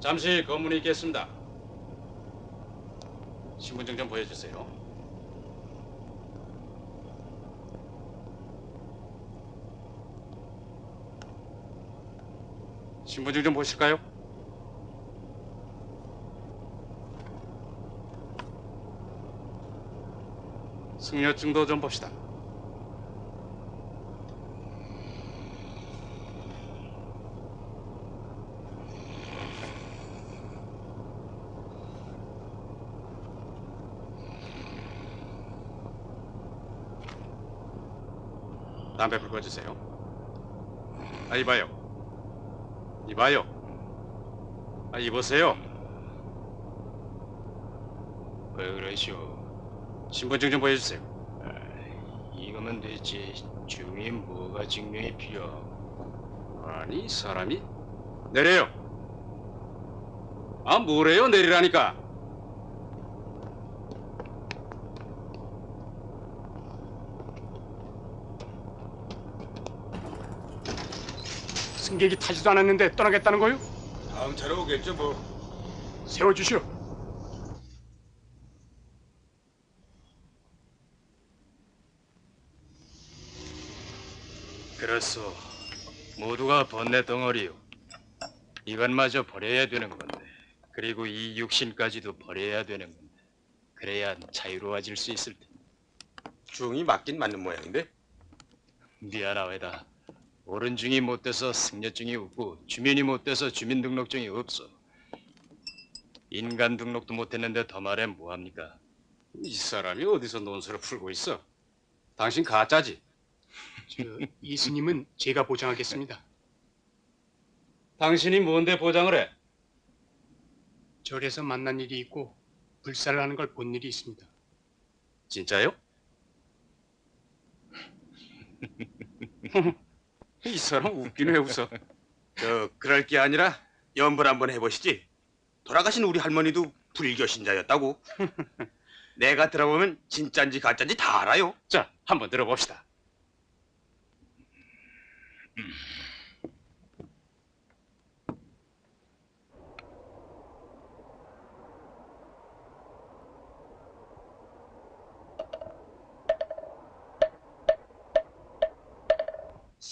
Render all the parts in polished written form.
잠시 검문이 있겠습니다. 신분증 좀 보여주세요. 신분증 좀 보실까요? 승려증도 좀 봅시다. 담배 불 꺼주세요. 아, 이봐요. 이봐요. 아, 이보세요. 왜 그러시오? 신분증 좀 보여주세요. 이거면 되지. 중이 뭐가 증명이 필요하고. 아니, 이 사람이? 내려요. 아, 뭐래요? 내리라니까. 승객이 타지도 않았는데 떠나겠다는 거요? 다음 차로 오겠죠 뭐. 세워주시오. 그렇소. 모두가 번뇌 덩어리요. 이것마저 버려야 되는 건데. 그리고 이 육신까지도 버려야 되는 건데. 그래야 자유로워질 수 있을 텐데. 중이 맞긴 맞는 모양인데. 미안하외다. 옳은 중이 못 돼서 승려증이 없고 주민이 못 돼서 주민등록증이 없어. 인간 등록도 못했는데 더 말해 뭐합니까? 이 사람이 어디서 논술을 풀고 있어? 당신 가짜지? 이 스님은 제가 보장하겠습니다. 당신이 뭔데 보장을 해? 절에서 만난 일이 있고 불사를 하는 걸 본 일이 있습니다. 진짜요? 이 사람 웃긴 왜 웃어? 그럴 게 아니라 연불 한번 해보시지. 돌아가신 우리 할머니도 불교 신자였다고. 내가 들어보면 진짠지 가짠지 다 알아요. 자, 한번 들어봅시다.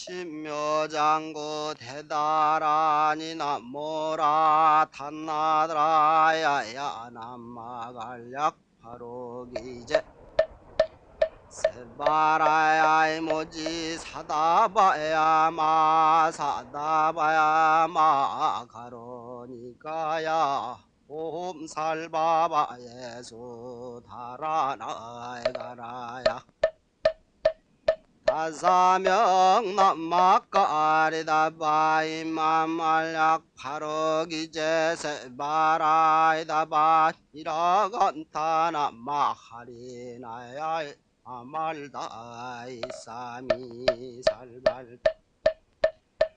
신묘장구 대다라니나 모라 탄나드라야야 남마갈약 바로기제 세바라야이 모지 사다바야 마 사다바야 마 가로니까야 옴살바바 예수 다라나에 가라야 다사명 남마까리다 바이맘말약 파로기제세 바라이다바 이라간타나 마하리나야 아말다이 사미 살발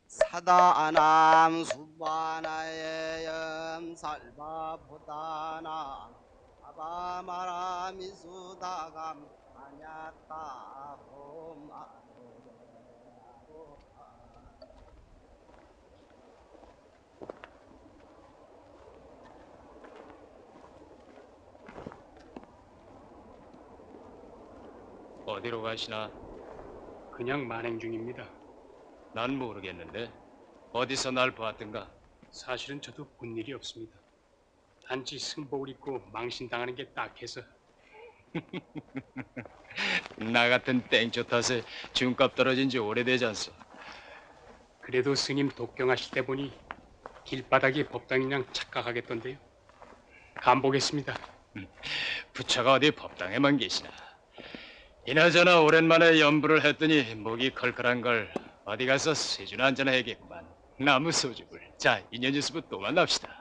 사다남 수바나의 염살바보다나 아바마라미수다감 아냐타 홈아노레하고 어디로 가시나? 그냥 만행 중입니다. 난 모르겠는데. 어디서 날 보았던가? 사실은 저도 본 일이 없습니다. 단지 승복을 입고 망신당하는 게 딱해서. 나 같은 땡초 탓에 중값 떨어진 지 오래되지 않소. 그래도 스님 독경하실 때 보니 길바닥이 법당이냥 착각하겠던데요. 간보겠습니다. 부처가 어디 법당에만 계시나. 이나저나 오랜만에 연부를 했더니 목이 컬컬한 걸 어디 가서 쇠주나 한잔 해야겠구만. 나무 소주를. 자, 인연 있으면 또 만납시다.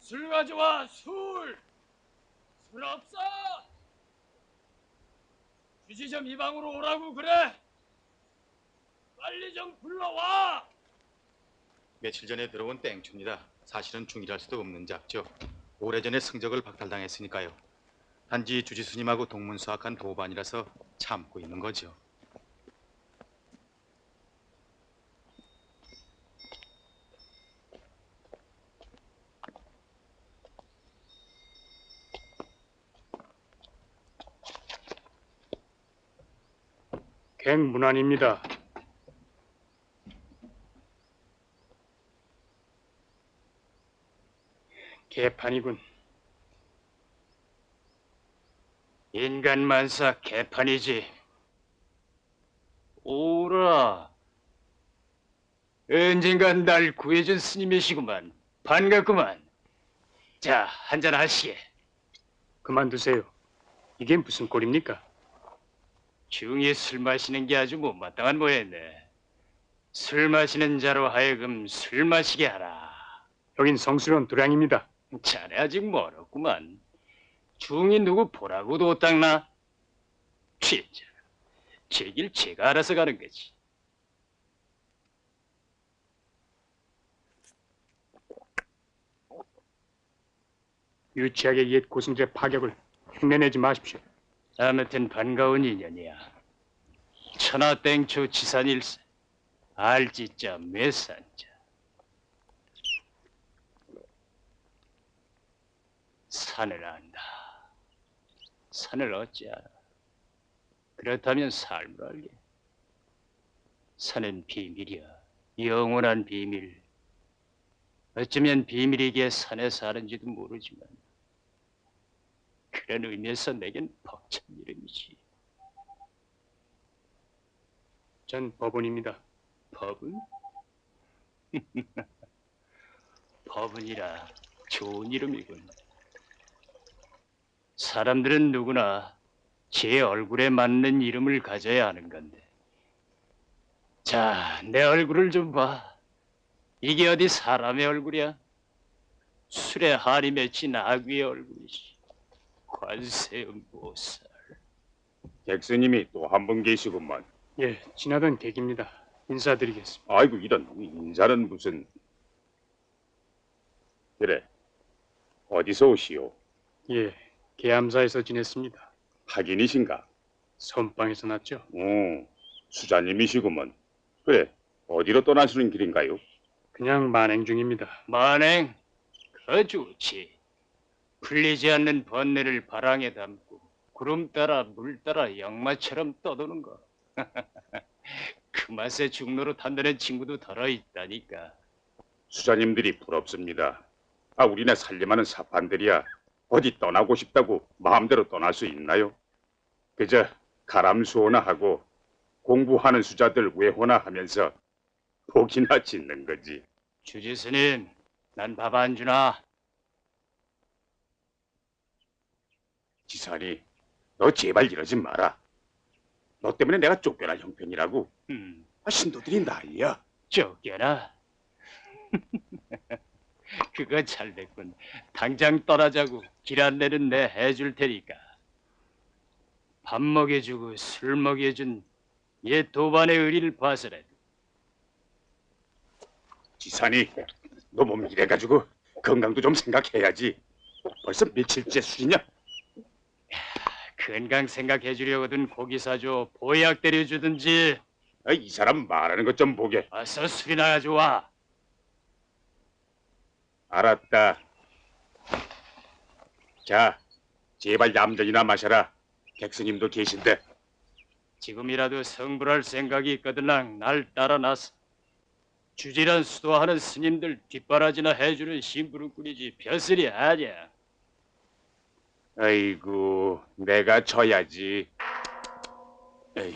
술 가져와, 술! 술 없어! 주지 좀 이 방으로 오라고 그래! 빨리 좀 불러와! 며칠 전에 들어온 땡초입니다. 사실은 중이랄 수도 없는 잡죠. 오래전에 성적을 박탈당했으니까요. 단지 주지스님하고 동문수학한 도반이라서 참고 있는 거죠. 갱문안입니다. 개판이군. 인간 만사 개판이지. 오라. 언젠간 날 구해준 스님이시구만. 반갑구만. 자, 한잔 하시게. 그만두세요. 이게 무슨 꼴입니까? 중이 술 마시는 게 아주 못마땅한 모양이네. 술 마시는 자로 하여금 술 마시게 하라. 여긴 성스러운 도량입니다. 자네 아직 멀었구만. 중이 누구 보라고도 닦나? 진짜. 제 길 제가 알아서 가는 거지. 유치하게 옛 고승들의 파격을 흉내내지 마십시오. 아무튼 반가운 인연이야. 천하땡초 지산일세. 알지자 매산자. 산을 안다. 산을 어찌 알아? 그렇다면 삶을 알게. 산은 비밀이야. 영원한 비밀. 어쩌면 비밀이기에 산에 사는지도 모르지만 그런 의미에서 내겐 벅찬 이름이지. 전 법원입니다. 법은? 법은이라 좋은 이름이군. 사람들은 누구나 제 얼굴에 맞는 이름을 가져야 하는 건데. 자, 내 얼굴을 좀 봐. 이게 어디 사람의 얼굴이야? 술에 한이 맺힌 아귀의 얼굴이지. 관세음보살. 객스님이 또 한 분 계시구만. 예, 지나던 객입니다. 인사드리겠습니다. 아이고 이런 인사는 무슨. 그래, 어디서 오시오? 예, 계암사에서 지냈습니다. 학인이신가? 선방에서 났죠. 수자님이시구먼. 그래, 어디로 떠나시는 길인가요? 그냥 만행 중입니다. 만행, 그 좋지. 풀리지 않는 번뇌를 바랑에 담고 구름 따라 물 따라 역마처럼 떠도는 거. 그 맛에 중로로 탄다는 친구도 덜어 있다니까. 수자님들이 부럽습니다. 우리네 살림하는 사판들이야 어디 떠나고 싶다고 마음대로 떠날 수 있나요? 그저 가람수호나 하고 공부하는 수자들 외호나 하면서 복이나 짓는 거지. 주지스님, 난 밥 안 주나? 지산이, 너 제발 이러지 마라. 너 때문에 내가 쫓겨날 형편이라고. 신도들이 난리야. 쫓겨나? 그거 잘 됐군. 당장 떠나자고 길 안내는 내 해줄 테니까. 밥 먹여주고 술 먹여준 옛 도반의 의리를 봐서라도. 지산이, 너 몸 이래가지고 건강도 좀 생각해야지. 벌써 며칠째 술이냐? 건강 생각해주려거든 고기 사줘. 보약 때려주든지. 이 사람 말하는 것 좀 보게. 어서 술이나 가져와. 알았다. 자, 제발 얌전이나 마셔라. 객스님도 계신데. 지금이라도 성불할 생각이 있거들랑 날 따라 나서 주지란 수도하는 스님들 뒷바라지나 해주는 심부름꾼이지 벼슬이 아니야. 아이고, 내가 져야지. 에휴.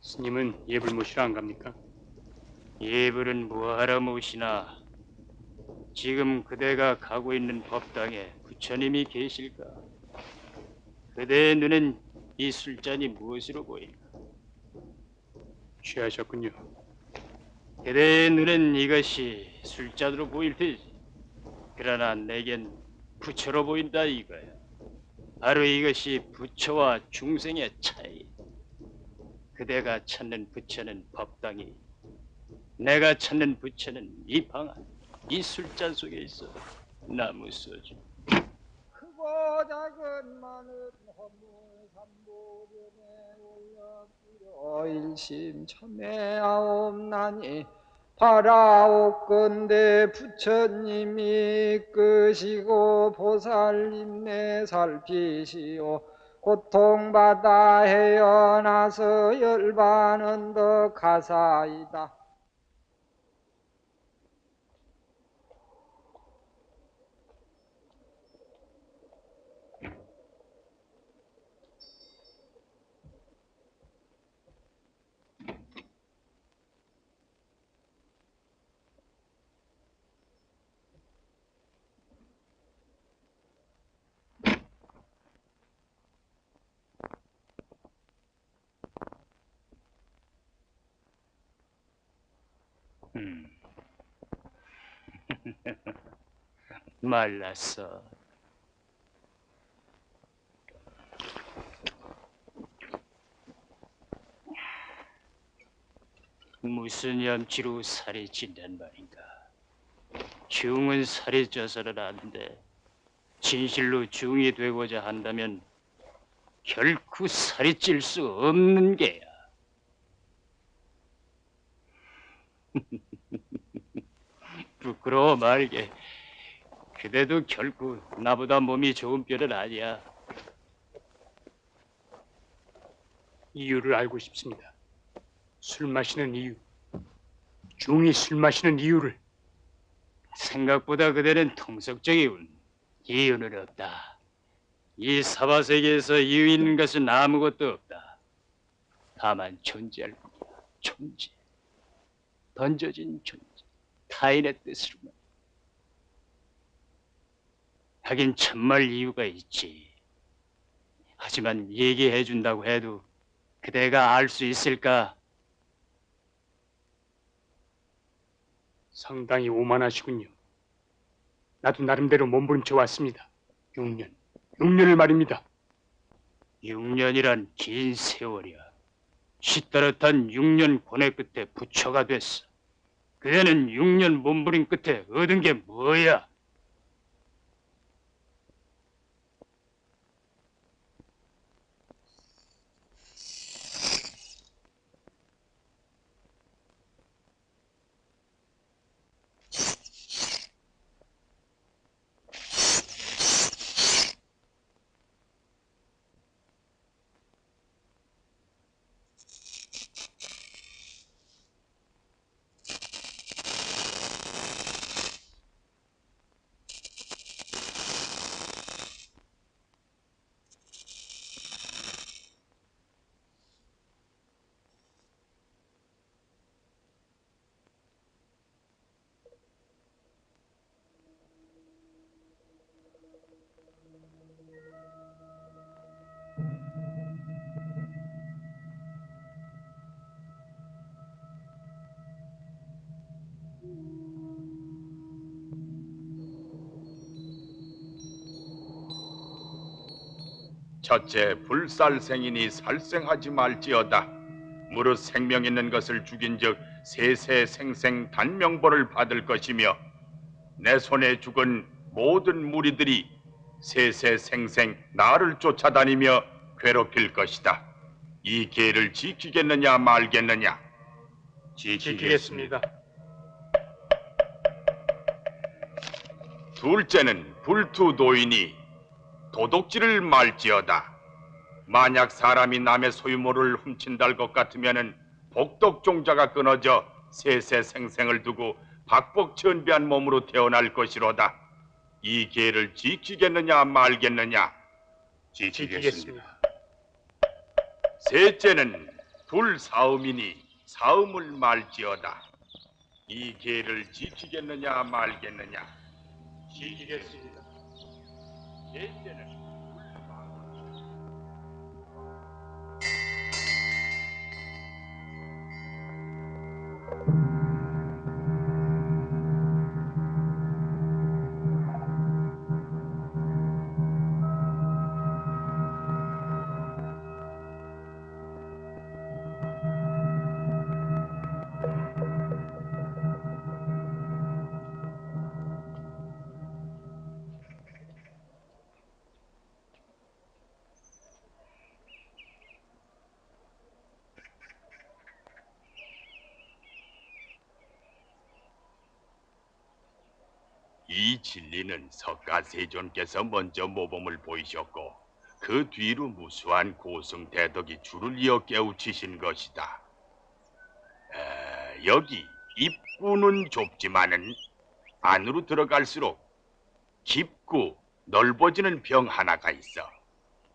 스님은 예불 모시러 안 갑니까? 예불은 뭐하러 모시나. 지금 그대가 가고 있는 법당에 부처님이 계실까? 그대의 눈엔 이 술잔이 무엇으로 보일까? 취하셨군요. 그대의 눈엔 이것이 술잔으로 보일 테지. 그러나 내겐 부처로 보인다 이거야. 바로 이것이 부처와 중생의 차이. 그대가 찾는 부처는 법당이, 내가 찾는 부처는 이 방 안, 이 술잔 속에 있어. 나무 소주. 크고 작은 많은 허물 삼보변에 올려 일심 참회하옵나니 바라옵건대 부처님이 끄시고 보살님네 살피시오. 고통받아 헤어나서 열반은 더 가사이다. 말랐어. 무슨 염치로 살이 찐단 말인가? 중은 살이 쪄서는 안 돼. 진실로 중이 되고자 한다면 결코 살이 찔 수 없는 게야. 부끄러워 말게. 그대도 결코 나보다 몸이 좋은 편은 아니야. 이유를 알고 싶습니다. 술 마시는 이유. 중이 술 마시는 이유를. 생각보다 그대는 통속적이군. 이유는 없다. 이 사바세계에서 이유 있는 것은 아무것도 없다. 다만 존재할 뿐이야. 존재. 던져진 존재. 타인의 뜻으로만. 하긴 참말 이유가 있지. 하지만 얘기해 준다고 해도 그대가 알 수 있을까? 상당히 오만하시군요. 나도 나름대로 몸부림쳐 왔습니다. 6년. 6년을 말입니다. 6년이란 긴 세월이야. 시ጠ릇한 6년 고뇌 끝에 부처가 됐어. 그대는 6년 몸부림 끝에 얻은 게 뭐야? 첫째, 불살생이니 살생하지 말지어다. 무릇 생명 있는 것을 죽인즉 세세생생 단명벌을 받을 것이며 내 손에 죽은 모든 무리들이 세세생생 나를 쫓아다니며 괴롭힐 것이다. 이 계를 지키겠느냐 말겠느냐? 지키겠습니다. 둘째는 불투도이니 도둑질을 말지어다. 만약 사람이 남의 소유물을 훔친다할 것 같으면은 복덕종자가 끊어져 세세생생을 두고 박복천비한 몸으로 태어날 것이로다. 이 계를 지키겠느냐 말겠느냐? 지키겠습니다. 셋째는 불사음이니 사음을 말지어다. 이 계를 지키겠느냐 말겠느냐? 지키겠습니다. 이 진리는 석가세존께서 먼저 모범을 보이셨고 그 뒤로 무수한 고승대덕이 줄을 이어 깨우치신 것이다. 여기 입구는 좁지만은 안으로 들어갈수록 깊고 넓어지는 병 하나가 있어.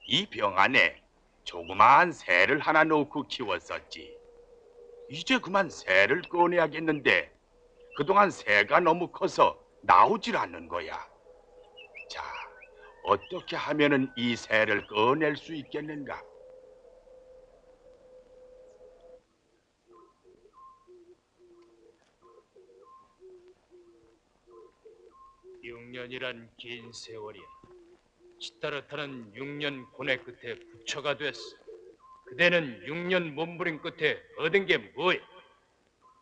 이 병 안에 조그마한 새를 하나 놓고 키웠었지. 이제 그만 새를 꺼내야겠는데 그동안 새가 너무 커서 나오질 않는 거야. 자, 어떻게 하면은 이 새를 꺼낼 수 있겠는가? 6년이란 긴 세월이야. 시타르타는 6년 고뇌 끝에 부처가 됐어. 그대는 6년 몸부림 끝에 얻은 게 뭐야?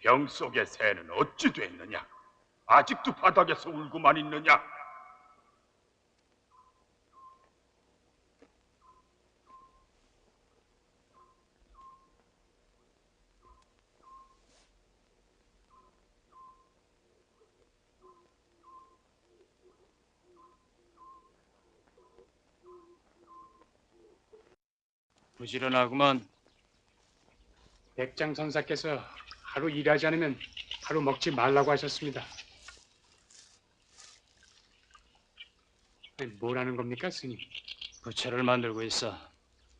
병 속의 새는 어찌 됐느냐? 아직도 바닥에서 울고만 있느냐? 부지런하구만. 백장선사께서 하루 일하지 않으면 하루 먹지 말라고 하셨습니다. 아니, 뭐라는 겁니까, 스님? 부채를 만들고 있어.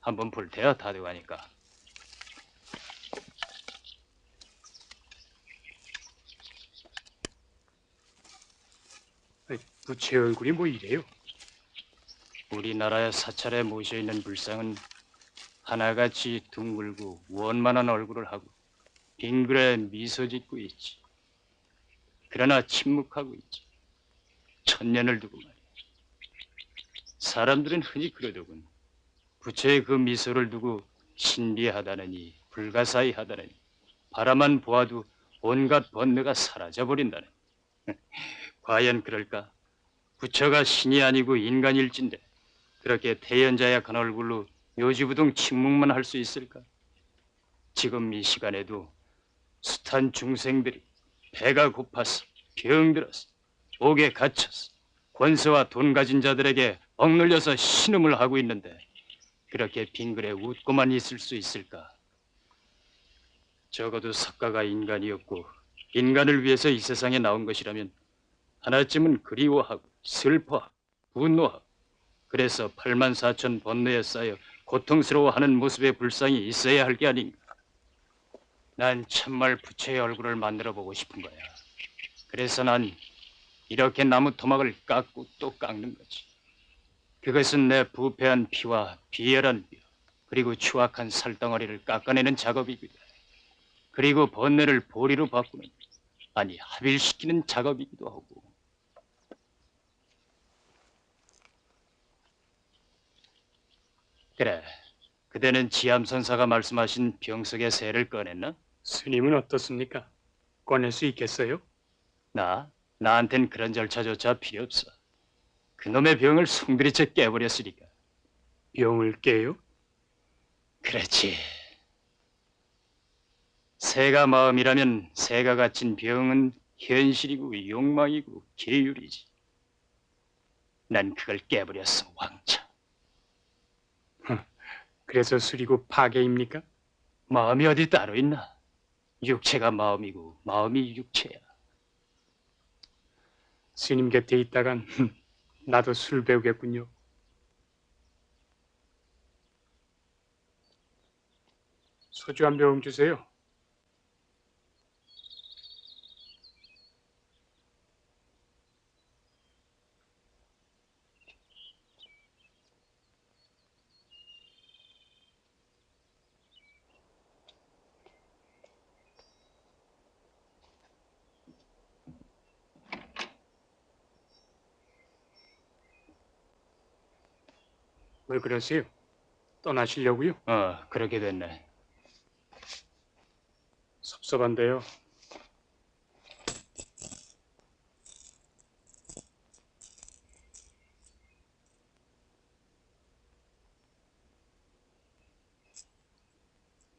한번 불태야 다 돼가니까. 아니, 부처의 얼굴이 뭐 이래요? 우리나라의 사찰에 모셔있는 불상은 하나같이 둥글고 원만한 얼굴을 하고 빙그레 미소 짓고 있지. 그러나 침묵하고 있지. 천년을 두고 말이야. 사람들은 흔히 그러더군. 부처의 그 미소를 두고 신비하다느니 불가사의하다느니 바라만 보아도 온갖 번뇌가 사라져버린다느니. 과연 그럴까? 부처가 신이 아니고 인간일진데 그렇게 태연자약한 얼굴로 묘지부동 침묵만 할 수 있을까? 지금 이 시간에도 숱한 중생들이 배가 고파서 병들어서 옥에 갇혀서 권세와 돈 가진 자들에게 억눌려서 신음을 하고 있는데 그렇게 빙그레 웃고만 있을 수 있을까? 적어도 석가가 인간이었고 인간을 위해서 이 세상에 나온 것이라면 하나쯤은 그리워하고 슬퍼하고 분노하고 그래서 84,000 번뇌에 쌓여 고통스러워하는 모습의 불상이 있어야 할 게 아닌가. 난 참말 부처의 얼굴을 만들어 보고 싶은 거야. 그래서 난 이렇게 나무 토막을 깎고 또 깎는 거지. 그것은 내 부패한 피와 비열한 뼈 그리고 추악한 살덩어리를 깎아내는 작업이기도 해. 그리고 번뇌를 보리로 바꾸는, 아니 합일시키는 작업이기도 하고. 그래, 그대는 지암선사가 말씀하신 병 속의 새를 꺼냈나? 스님은 어떻습니까? 꺼낼 수 있겠어요? 나한텐 그런 절차조차 필요 없어. 그놈의 병을 송두리째 깨버렸으니까. 병을 깨요? 그렇지. 새가 마음이라면 새가 갇힌 병은 현실이고 욕망이고 계율이지. 난 그걸 깨버렸어, 왕창. 그래서 수리고 파괴입니까? 마음이 어디 따로 있나? 육체가 마음이고 마음이 육체야. 스님 곁에 있다간 나도 술 배우겠군요. 소주 한 병 주세요. 왜 그러세요? 떠나시려고요? 그렇게 됐네. 섭섭한데요.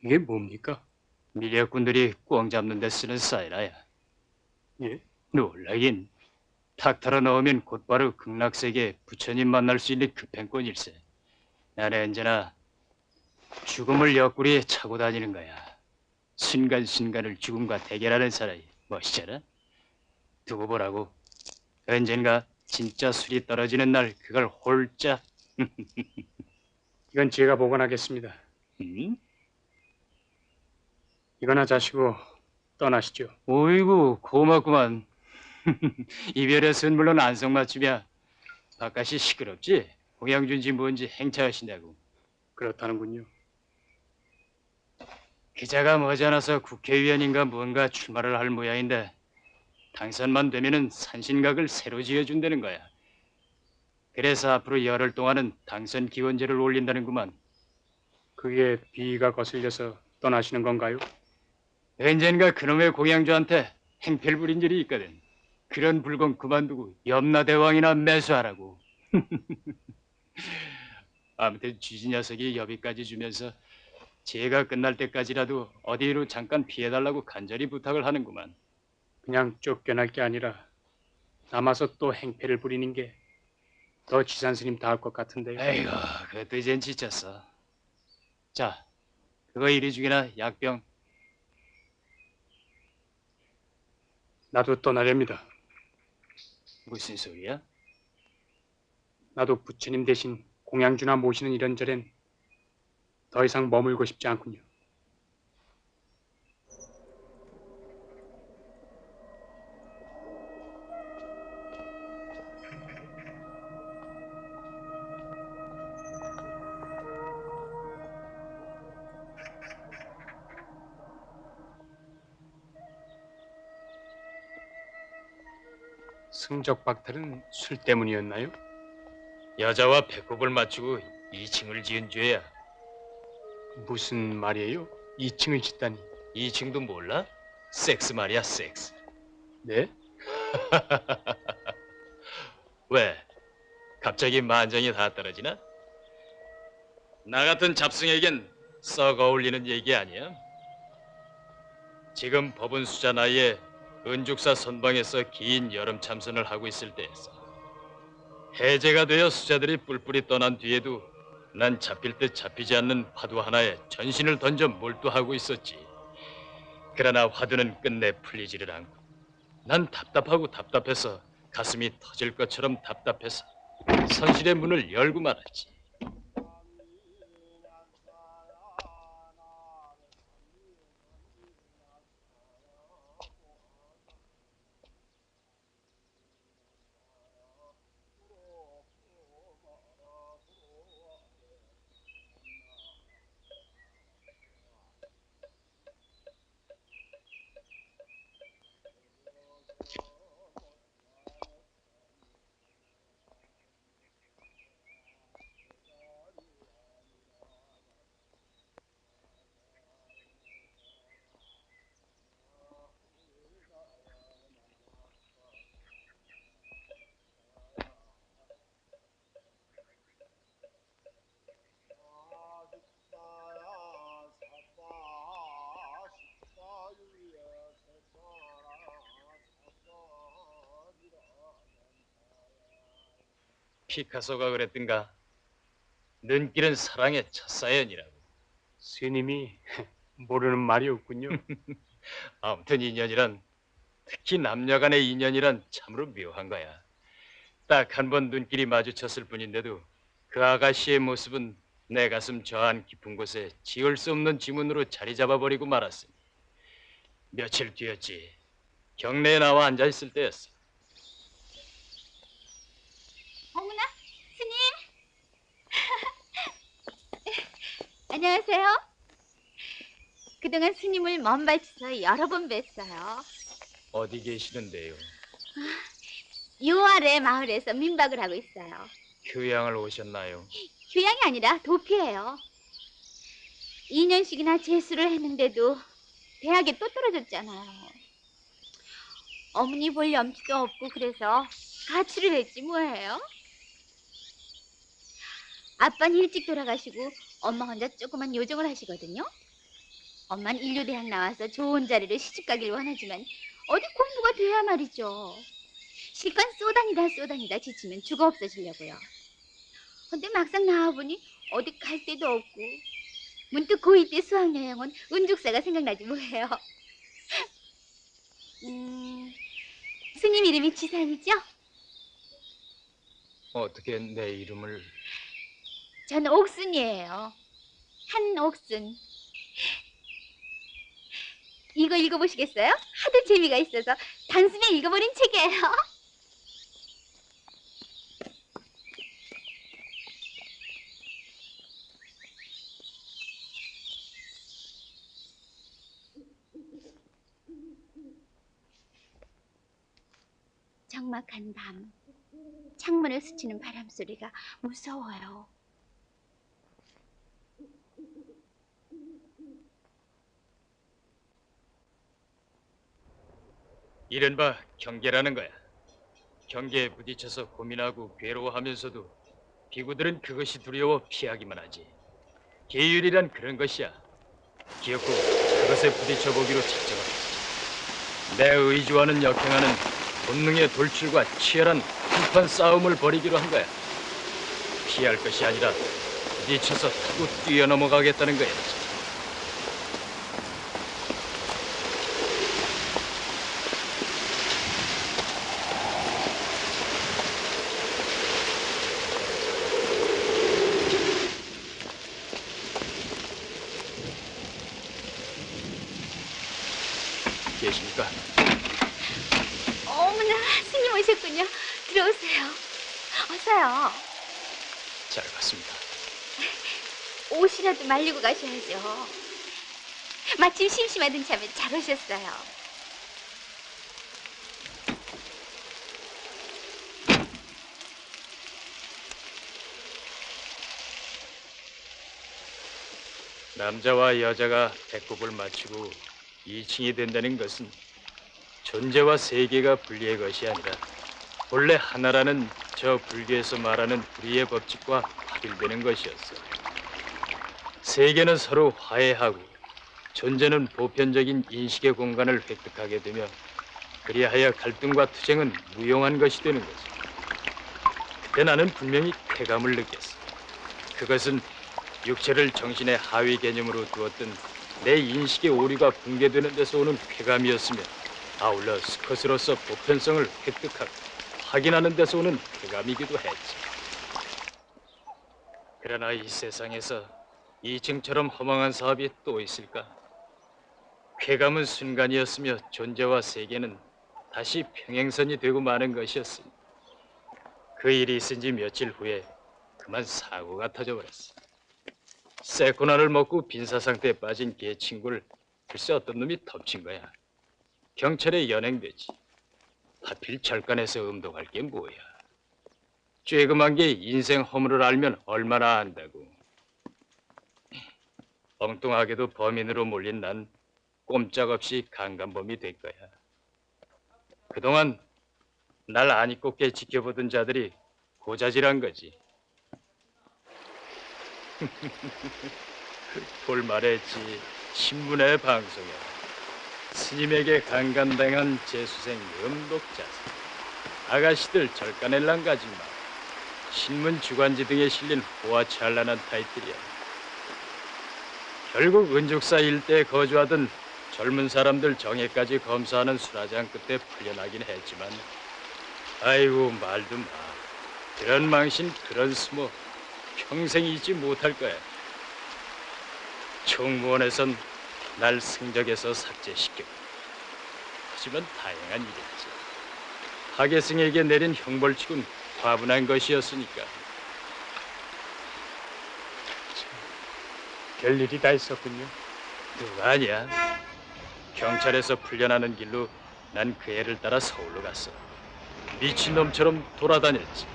이게 뭡니까? 미력군들이 꽝 잡는 데 쓰는 사이라야. 예? 놀라긴. 탁 털어 넣으면 곧바로 극락세계 부처님 만날 수 있는 급행권일세. 나는 언제나 죽음을 옆구리에 차고 다니는 거야. 순간순간을 죽음과 대결하는 사람이 멋있잖아. 두고 보라고. 언젠가 진짜 술이 떨어지는 날 그걸 홀짝. 이건 제가 보관하겠습니다. 응? 이거나 자시고 떠나시죠. 오이구 고맙구만. 이별의 선물로는 안성맞춤이야. 바깥이 시끄럽지? 공양준지 뭔지 행차하신다고. 그렇다는군요. 기자가 머지않아서 국회의원인가 뭔가 출마를 할 모양인데 당선만 되면은 산신각을 새로 지어준다는 거야. 그래서 앞으로 열흘 동안은 당선 기원제를 올린다는구만. 그게 비위가 거슬려서 떠나시는 건가요? 언젠가 그놈의 공양주한테 행패를 부린 일이 있거든. 그런 불공 그만두고 염라대왕이나 매수하라고. 아무튼 쥐지 녀석이 여비까지 주면서 제가 끝날 때까지라도 어디로 잠깐 피해달라고 간절히 부탁을 하는구만. 그냥 쫓겨날 게 아니라 남아서 또 행패를 부리는 게 더 지산스님 다할 것 같은데요. 에이구, 그것도 이젠 지쳤어. 자, 그거 이리 죽이나 약병. 나도 떠나렵니다. 무슨 소리야? 나도 부처님 대신 공양주나 모시는 이런저런 더 이상 머물고 싶지 않군요. 승적 박탈은 술 때문이었나요? 여자와 배꼽을 맞추고 2층을 지은 죄야. 무슨 말이에요? 2층을 짓다니. 2층도 몰라? 섹스 말이야, 섹스. 네? 왜? 갑자기 만정이 다 떨어지나? 나 같은 잡승에겐 썩 어울리는 얘기 아니야? 지금 법은 수자 나이에 은죽사 선방에서 긴 여름 참선을 하고 있을 때였어. 해제가 되어 수자들이 뿔뿔이 떠난 뒤에도 난 잡힐 듯 잡히지 않는 화두 하나에 전신을 던져 몰두하고 있었지. 그러나 화두는 끝내 풀리지를 않고 난 답답하고 답답해서 가슴이 터질 것처럼 답답해서 선실의 문을 열고 말았지. 피카소가 그랬던가. 눈길은 사랑의 첫 사연이라고. 스님이 모르는 말이 없군요. 아무튼 인연이란, 특히 남녀 간의 인연이란 참으로 묘한 거야. 딱 한 번 눈길이 마주쳤을 뿐인데도 그 아가씨의 모습은 내 가슴 저 안 깊은 곳에 지울 수 없는 지문으로 자리 잡아버리고 말았으니 며칠 뒤였지. 경내에 나와 앉아있을 때였어. 어머나, 스님. 안녕하세요. 그동안 스님을 먼 발치서 여러 번 뵀어요. 어디 계시는데요? 요 아래 마을에서 민박을 하고 있어요. 휴양을 오셨나요? 교양이 아니라 도피예요. 2년씩이나 재수를 했는데도 대학에 또 떨어졌잖아요. 어머니 볼 염치도 없고 그래서 가출을 했지 뭐예요. 아빠는 일찍 돌아가시고 엄마 혼자 조그만 요정을 하시거든요. 엄마는 인류대학 나와서 좋은 자리로 시집가길 원하지만 어디 공부가 돼야 말이죠. 실컷 쏘다니다 지치면 죽어 없어지려고요. 근데 막상 나와보니 어디 갈 데도 없고 문득 고2 때 수학여행 온 은죽사가 생각나지 뭐예요. 스님 이름이 지산이죠? 어떻게 내 이름을... 저는 옥순이에요. 한옥순. 이거 읽어보시겠어요? 하도 재미가 있어서 단숨에 읽어버린 책이에요. 적막한 밤, 창문을 스치는 바람 소리가 무서워요. 이른바 경계라는 거야. 경계에 부딪혀서 고민하고 괴로워하면서도 비구들은 그것이 두려워 피하기만 하지. 계율이란 그런 것이야. 기어코 그것에 부딪혀 보기로 작정하는 거지. 내 의지와는 역행하는 본능의 돌출과 치열한 한판 싸움을 벌이기로 한 거야. 피할 것이 아니라 부딪혀서 타고 뛰어넘어가겠다는 거야. 계십니까? 어머나, 스님 오셨군요. 들어오세요. 어서요. 잘 봤습니다. 옷이라도 말리고 가셔야죠. 마침 심심하던 참에 잘 오셨어요. 남자와 여자가 배꼽을 맞추고 2층이 된다는 것은 존재와 세계가 분리의 것이 아니라 본래 하나라는 저 불교에서 말하는 불의의 법칙과 합일되는 것이었어. 세계는 서로 화해하고 존재는 보편적인 인식의 공간을 획득하게 되며 그리하여 갈등과 투쟁은 무용한 것이 되는 거지. 그때 나는 분명히 쾌감을 느꼈어. 그것은 육체를 정신의 하위 개념으로 두었던 내 인식의 오류가 붕괴되는 데서 오는 쾌감이었으며 아울러 스컷으로서 보편성을 획득하고 확인하는 데서 오는 쾌감이기도 했지. 그러나 이 세상에서 2층처럼 허망한 사업이 또 있을까? 쾌감은 순간이었으며 존재와 세계는 다시 평행선이 되고 마는 것이었으니 그 일이 있은 지 며칠 후에 그만 사고가 터져버렸어. 세코나를 먹고 빈사 상태에 빠진 걔 친구를 글쎄 어떤 놈이 덮친 거야. 경찰에 연행되지. 하필 절간에서 음동할 게 뭐야. 쬐금한 게 인생 허물을 알면 얼마나 안다고. 엉뚱하게도 범인으로 몰린 난 꼼짝없이 강간범이 될 거야. 그동안 날 아니 꼽게 지켜보던 자들이 고자질한 거지. 볼말했지. 신문에 방송에 스님에게 강간당한 재수생 음독자세. 아가씨들 절간엘랑 가지 마. 신문 주간지 등에 실린 호화찬란한 타이틀이야. 결국 은죽사 일대에 거주하던 젊은 사람들 정예까지 검사하는 수라장 끝에 풀려나긴 했지만 아이고 말도 마. 그런 망신 그런 수모 평생 잊지 못할 거야. 총무원에선 날 승적에서 삭제시켰고 하지만 다행한 일이었지. 하계승에게 내린 형벌치곤 과분한 것이었으니까. 별일이 다 있었군요. 누가 아니야. 경찰에서 풀려나는 길로 난 그 애를 따라 서울로 갔어. 미친놈처럼 돌아다녔지.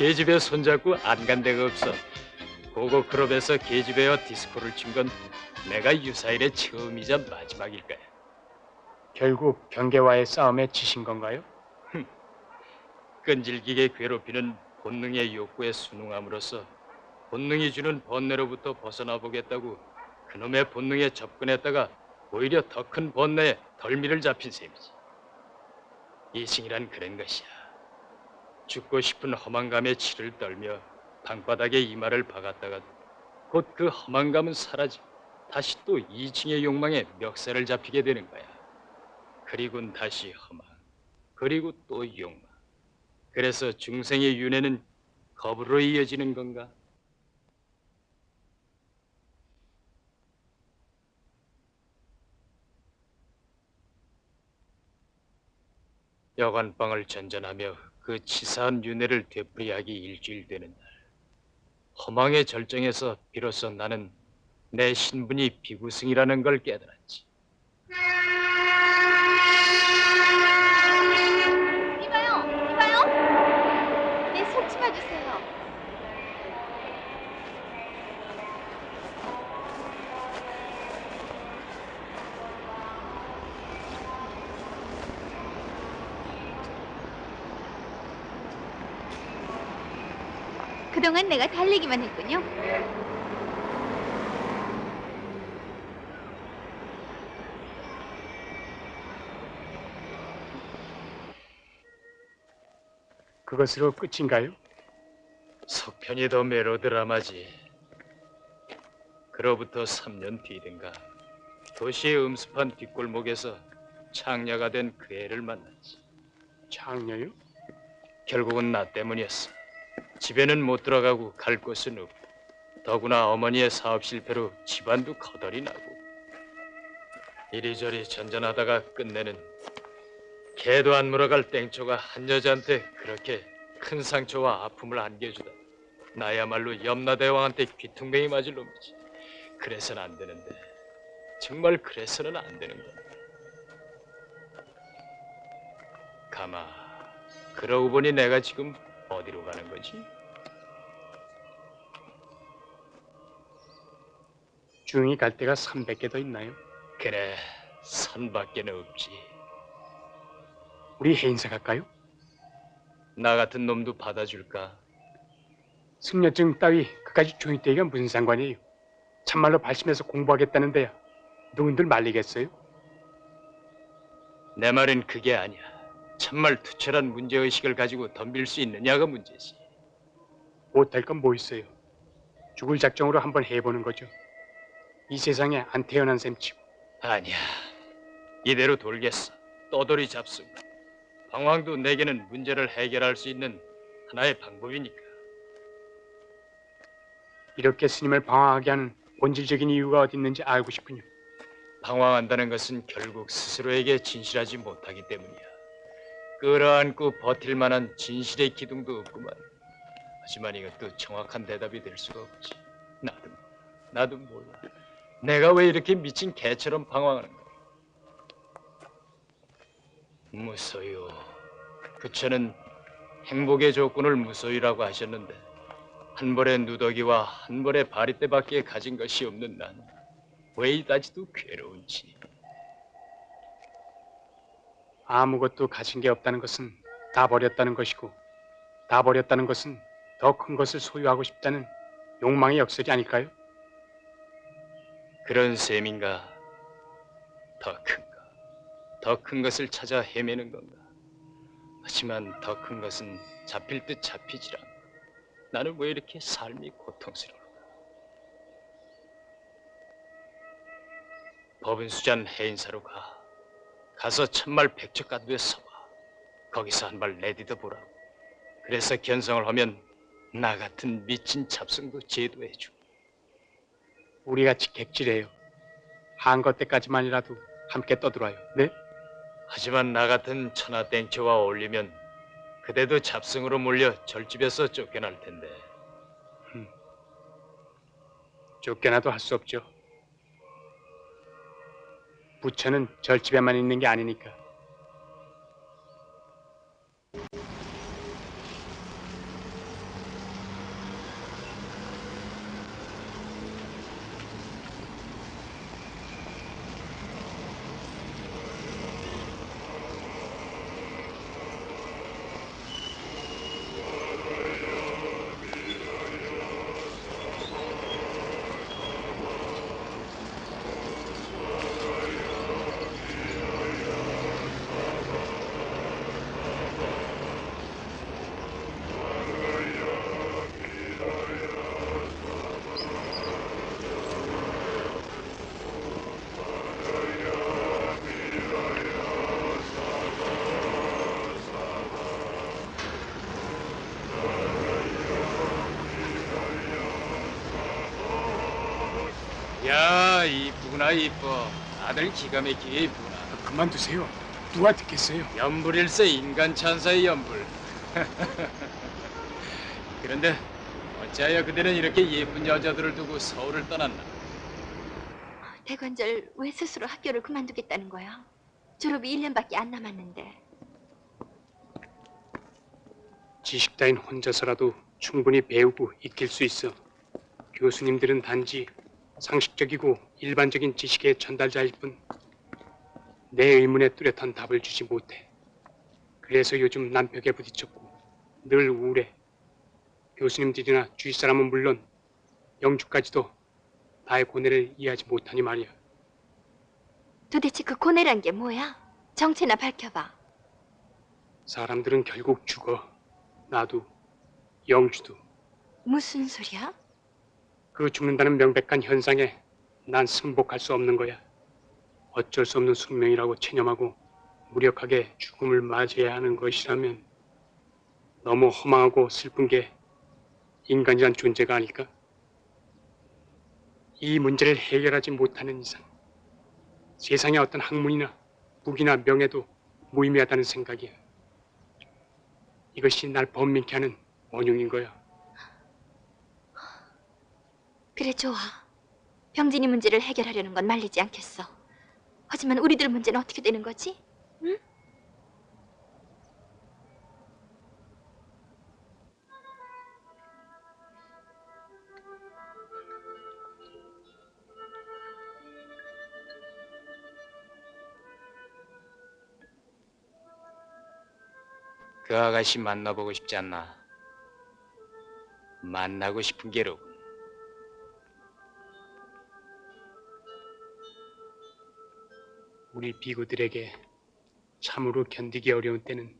계집애 손잡고 안 간 데가 없어. 고고 클럽에서 계집애와 디스코를 친 건 내가 유사일의 처음이자 마지막일 거야. 결국 경계와의 싸움에 지신 건가요? 끈질기게 괴롭히는 본능의 욕구에 순응함으로써 본능이 주는 번뇌로부터 벗어나 보겠다고 그놈의 본능에 접근했다가 오히려 더 큰 번뇌에 덜미를 잡힌 셈이지. 이승이란 그런 것이야. 죽고 싶은 허망감에 치를 떨며 방바닥에 이마를 박았다가 곧 그 허망감은 사라지고 다시 또 이층의 욕망에 멱살을 잡히게 되는 거야. 그리고는 다시 허망, 그리고 또 욕망. 그래서 중생의 윤회는 거부로 이어지는 건가? 여관방을 전전하며 그 치사한 윤회를 되풀이하기 일주일 되는 날, 허망의 절정에서 비로소 나는 내 신분이 비구승이라는 걸 깨달았지. 이봐요. 내 손 잡아주세요. 그동안 내가 달리기만 했군요. 그것으로 끝인가요? 속편이 더 메로드라마지. 그로부터 3년 뒤든가 도시의 음습한 뒷골목에서 창녀가 된 그 애를 만났지. 장녀요? 결국은 나 때문이었어. 집에는 못 들어가고 갈 곳은 없고 더구나 어머니의 사업 실패로 집안도 거덜이 나고 이리저리 전전하다가 끝내는 개도 안 물어갈 땡초가 한 여자한테 그렇게 큰 상처와 아픔을 안겨주다 나야말로 염라대왕한테 귀퉁뱅이 맞을 놈이지. 그래서는 안 되는데, 정말 그래서는 안 되는 거야. 가마, 그러고 보니 내가 지금 어디로 가는 거지? 중이 갈 데가 300개 더 있나요? 그래, 산밖에는 없지. 우리 해인사 갈까요? 나 같은 놈도 받아줄까? 승려증 따위 그까지 중이떼기가 무슨 상관이에요? 참말로 발심해서 공부하겠다는데야 누군들 말리겠어요? 내 말은 그게 아니야. 참말 투철한 문제의식을 가지고 덤빌 수 있느냐가 문제지. 못할 건 뭐 있어요? 죽을 작정으로 한번 해보는 거죠. 이 세상에 안 태어난 셈 치고. 아니야. 이대로 돌겠어. 떠돌이 잡수. 방황도 내게는 문제를 해결할 수 있는 하나의 방법이니까. 이렇게 스님을 방황하게 하는 본질적인 이유가 어디 있는지 알고 싶군요. 방황한다는 것은 결국 스스로에게 진실하지 못하기 때문이야. 끌어안고 버틸 만한 진실의 기둥도 없구만. 하지만 이것도 정확한 대답이 될 수가 없지. 나도 몰라. 내가 왜 이렇게 미친 개처럼 방황하는 거야. 무소유. 부처는 행복의 조건을 무소유라고 하셨는데 한 벌의 누더기와 한 벌의 바리떼밖에 가진 것이 없는 난 왜 이다지도 괴로운지. 아무것도 가진 게 없다는 것은 다 버렸다는 것이고, 다 버렸다는 것은 더 큰 것을 소유하고 싶다는 욕망의 역설이 아닐까요? 그런 셈인가? 더 큰가? 더 큰 것을 찾아 헤매는 건가? 하지만 더 큰 것은 잡힐 듯 잡히질 않고 나는 왜 이렇게 삶이 고통스러울까? 법은수잔 해인사로 가. 가서 천말 백척간두에 서봐. 거기서 한 발 내디뎌 보라고. 그래서 견성을 하면 나 같은 미친 잡성도 제도해줘. 우리같이 객질해요. 한거 때까지만이라도 함께 떠들어요. 네? 하지만 나 같은 천하 땡초와 어울리면 그대도 잡성으로 몰려 절집에서 쫓겨날 텐데. 쫓겨나도 할 수 없죠. 부처는 절집에만 있는 게 아니니까. 야, 이쁘구나 이뻐. 아들 기가 막히게 이쁘구나. 그만두세요. 누가 듣겠어요? 연불일세 인간 찬사의 연불. 그런데 어찌하여 그대는 이렇게 예쁜 여자들을 두고 서울을 떠났나? 대관절 왜 스스로 학교를 그만두겠다는 거야? 졸업이 1년밖에 안 남았는데. 지식 따윈 혼자서라도 충분히 배우고 익힐 수 있어. 교수님들은 단지 상식적이고 일반적인 지식의 전달자일 뿐 내 의문에 뚜렷한 답을 주지 못해. 그래서 요즘 난 벽에 부딪혔고 늘 우울해. 교수님들이나 주위 사람은 물론 영주까지도 나의 고뇌를 이해하지 못하니 말이야. 도대체 그 고뇌란 게 뭐야? 정체나 밝혀봐. 사람들은 결국 죽어. 나도, 영주도. 무슨 소리야? 그 죽는다는 명백한 현상에 난 승복할 수 없는 거야. 어쩔 수 없는 숙명이라고 체념하고 무력하게 죽음을 맞이해야 하는 것이라면 너무 허망하고 슬픈 게 인간이란 존재가 아닐까? 이 문제를 해결하지 못하는 이상 세상의 어떤 학문이나 무기나 명예도 무의미하다는 생각이야. 이것이 날 번민케 하는 원흉인 거야. 그래, 좋아. 병진이 문제를 해결하려는 건 말리지 않겠어. 하지만 우리들 문제는 어떻게 되는 거지? 응? 그 아가씨 만나보고 싶지 않나? 만나고 싶은 게로군. 우리 비구들에게 참으로 견디기 어려운 때는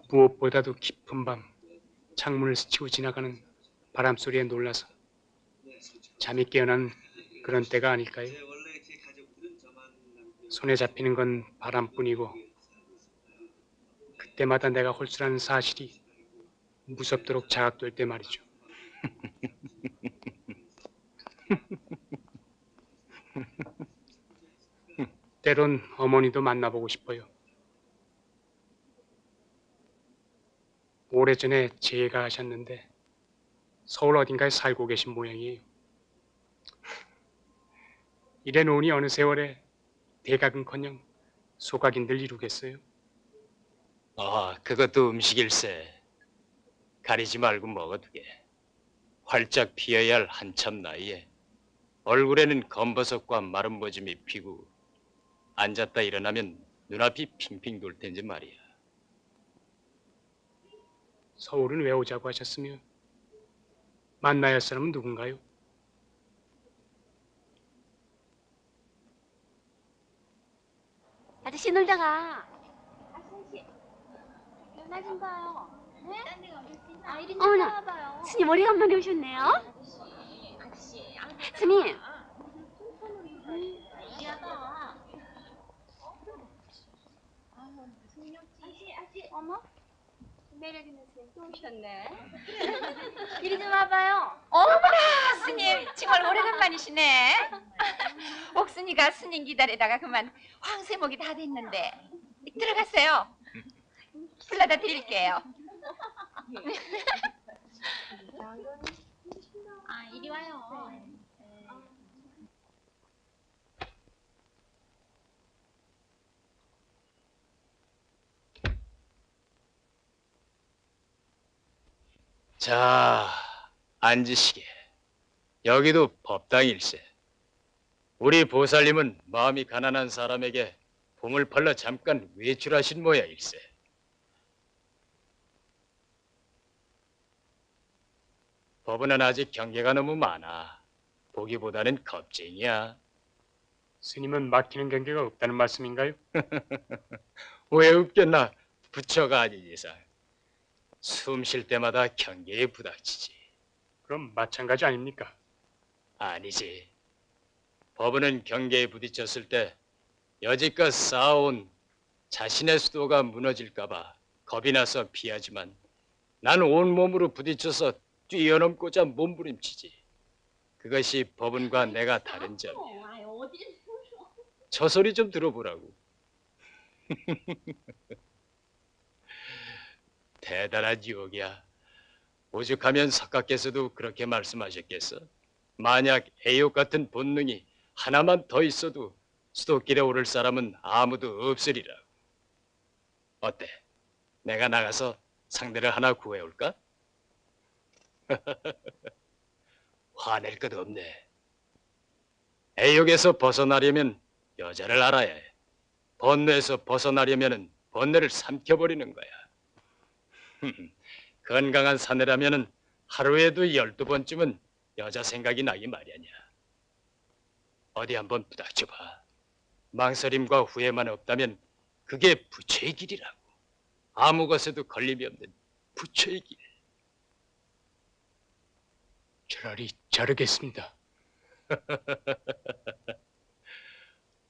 무엇보다도 깊은 밤 창문을 스치고 지나가는 바람 소리에 놀라서 잠이 깨어나는 그런 때가 아닐까요? 손에 잡히는 건 바람뿐이고 그때마다 내가 홀수라는 사실이 무섭도록 자각될 때 말이죠. 때론 어머니도 만나보고 싶어요. 오래전에 재해가 하셨는데 서울 어딘가에 살고 계신 모양이에요. 이래 놓으니 어느 세월에 대각은커녕 소각인들 이루겠어요. 그것도 음식일세. 가리지 말고 먹어두게. 활짝 피어야 할 한참 나이에 얼굴에는 검버섯과 마른 모짐이 피고 앉았다 일어나면 눈앞이 핑핑 돌 텐지 말이야. 서울은 왜 오자고 하셨으며 만나야 할 사람은 누군가요? 아저씨 놀다가. 아저씨, 나 좀 봐요. 네? 어머나, 스님 오래간만에 오셨네요. 스님. 어머, 매력 있는 스님 또 오셨네. 이리 좀 와봐요. 어머나 스님 정말 오래간만이시네. 옥순이가 스님 기다리다가 그만 황새목이 다 됐는데 들어갔어요. 불러다 드릴게요. 이리 와요. 자, 앉으시게. 여기도 법당일세. 우리 보살님은 마음이 가난한 사람에게 봄을 팔러 잠깐 외출하신 모양일세. 법원은 아직 경계가 너무 많아. 보기보다는 겁쟁이야. 스님은 막히는 경계가 없다는 말씀인가요? 왜 없겠나? 부처가 아닌 이상. 숨 쉴 때마다 경계에 부닥치지. 그럼 마찬가지 아닙니까? 아니지. 법원은 경계에 부딪혔을 때 여지껏 쌓아온 자신의 수도가 무너질까봐 겁이 나서 피하지만 난 온몸으로 부딪혀서 뛰어넘고자 몸부림치지. 그것이 법은과 내가 다른 점이야. 저 소리 좀 들어보라고. 대단한 유혹이야. 오죽하면 석가께서도 그렇게 말씀하셨겠어. 만약 애욕 같은 본능이 하나만 더 있어도 수도길에 오를 사람은 아무도 없으리라. 어때? 내가 나가서 상대를 하나 구해올까? 화낼 것 없네. 애욕에서 벗어나려면 여자를 알아야 해. 번뇌에서 벗어나려면 번뇌를 삼켜버리는 거야. 건강한 사내라면 하루에도 12번쯤은 여자 생각이 나기 마련이야. 어디 한번 부닥쳐봐. 망설임과 후회만 없다면 그게 부처의 길이라고. 아무 것에도 걸림이 없는 부처의 길. 차라리 자르겠습니다.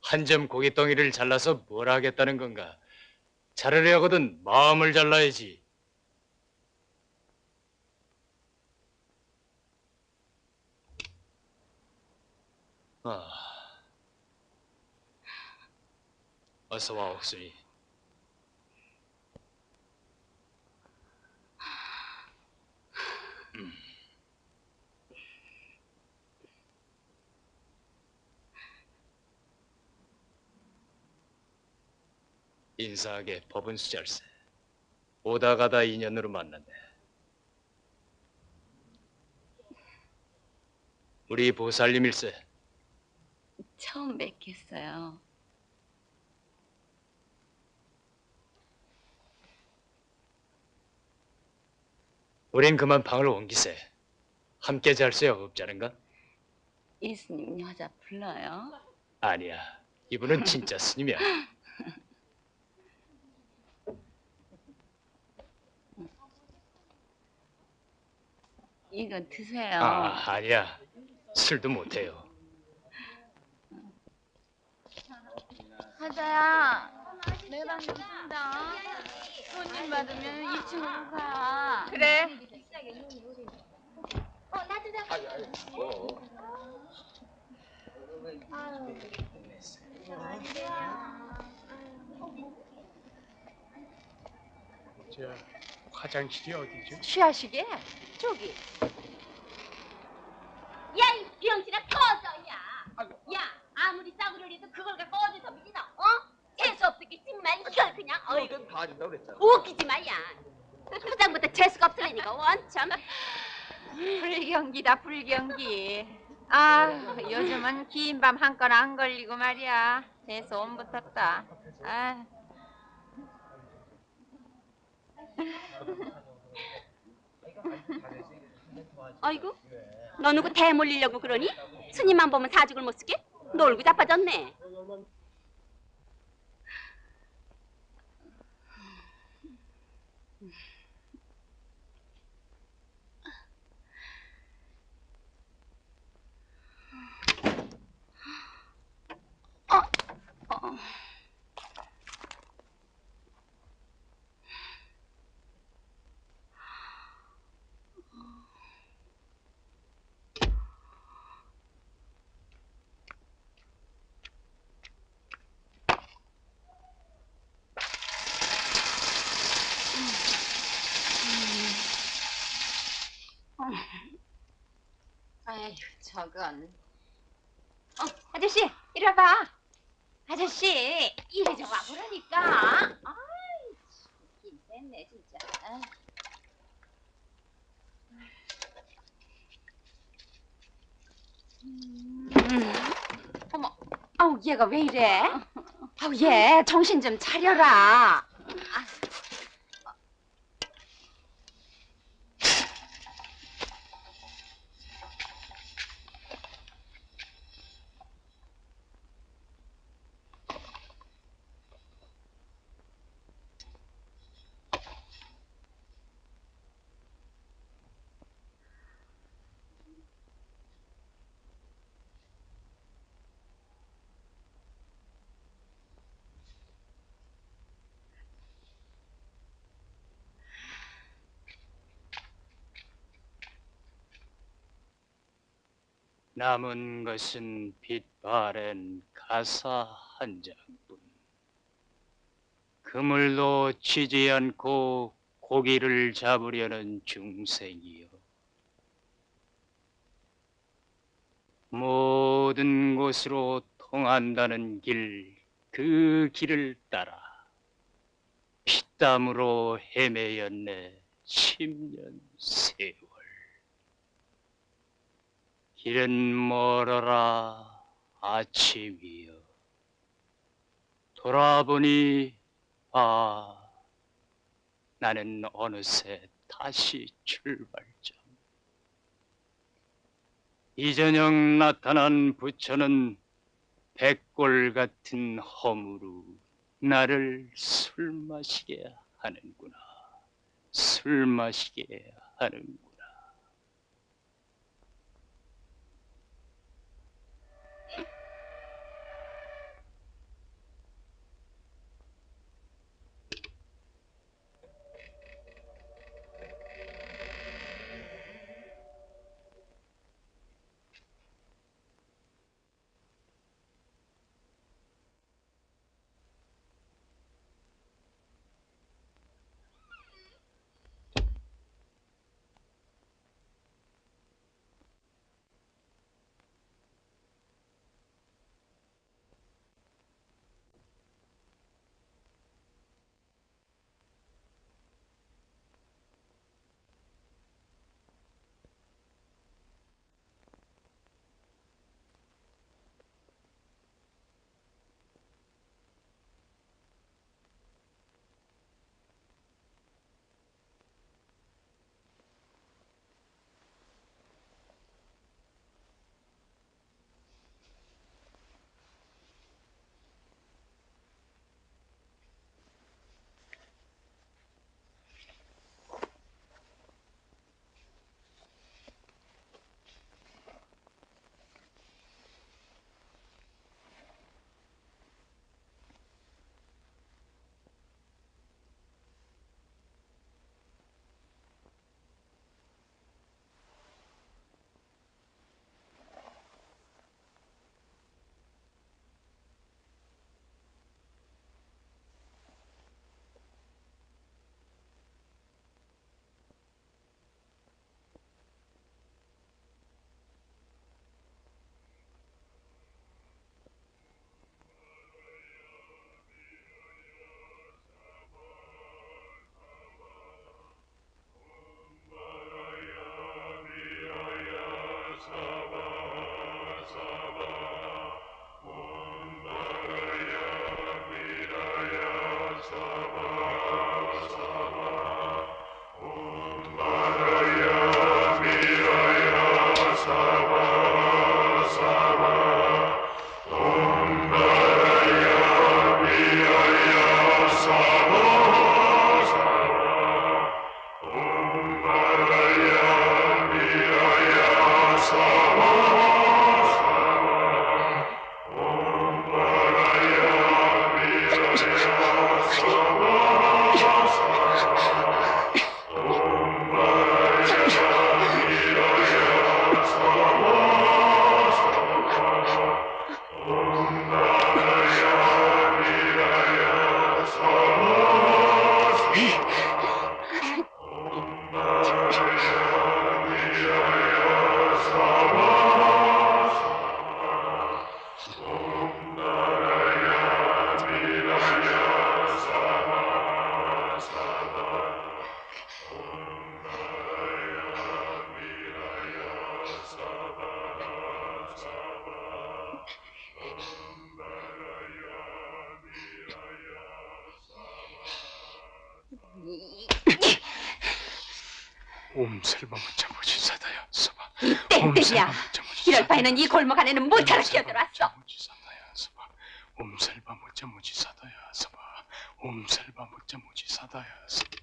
한 점 고깃덩이를 잘라서 뭘 하겠다는 건가? 자르려거든 마음을 잘라야지. 어서 와, 옥순이. 인사하게 법은 수잘세. 오다 가다 인연으로 만났네. 우리 보살님일세. 처음 뵙겠어요. 우린 그만 방을 옮기세. 함께 잘 수 없자는가? 예수님 여자 불러요? 아니야. 이분은 진짜 스님이야. 이거 드세요. 아니야. 술도 못해요. 하자야, 내 방 좀 쓴다. 손님 받으면 2층으로 가. 그래. 나도 잡고. 저 화장실이 어디죠? 취하시게? 저기. 야, 이 병신아 꺼져, 야. 야, 아무리 싸구려를 해도 그걸 갖고 어디서 믿어? 어? 재수 없었겠지, 정말. 이걸 그냥, 웃기지 마, 야. 초장부터 재수가 없으려니까, 원참. 불경기다, 불경기. 아, 요즘은 긴 밤 한 건 안 걸리고 말이야. 재수 온 붙었다. 아. 아이고, 너 누구 대몰리려고 그러니? 스님만 보면 사죽을 못 쓰게? 놀고 자빠졌네. 아휴, 저건. 아저씨, 이리 와봐. 아저씨, 이리 좀 와보라니까. 아이, 힘냈네, 진짜. 아이. 어머, 아우, 얘가 왜 이래? 아우, 얘 정신 좀 차려라. 남은 것은 빛 바랜 가사 한 장뿐. 그물도 치지 않고 고기를 잡으려는 중생이여. 모든 곳으로 통한다는 길, 그 길을 따라 피땀으로 헤매였네 10년 세월. 길은 멀어라 아침이여. 돌아보니 나는 어느새 다시 출발점. 이 저녁 나타난 부처는 백골 같은 허무로 나를 술 마시게 하는구나. 술 마시게 하는구나. 옴설바무자모지사다야 서바. 이 땡땡이야. 이럴 바에는 이 골목 안에는 모처럼 끼어들었어. 옴설바무자모지사다야 서바. 옴설바무자모지사다야 서바.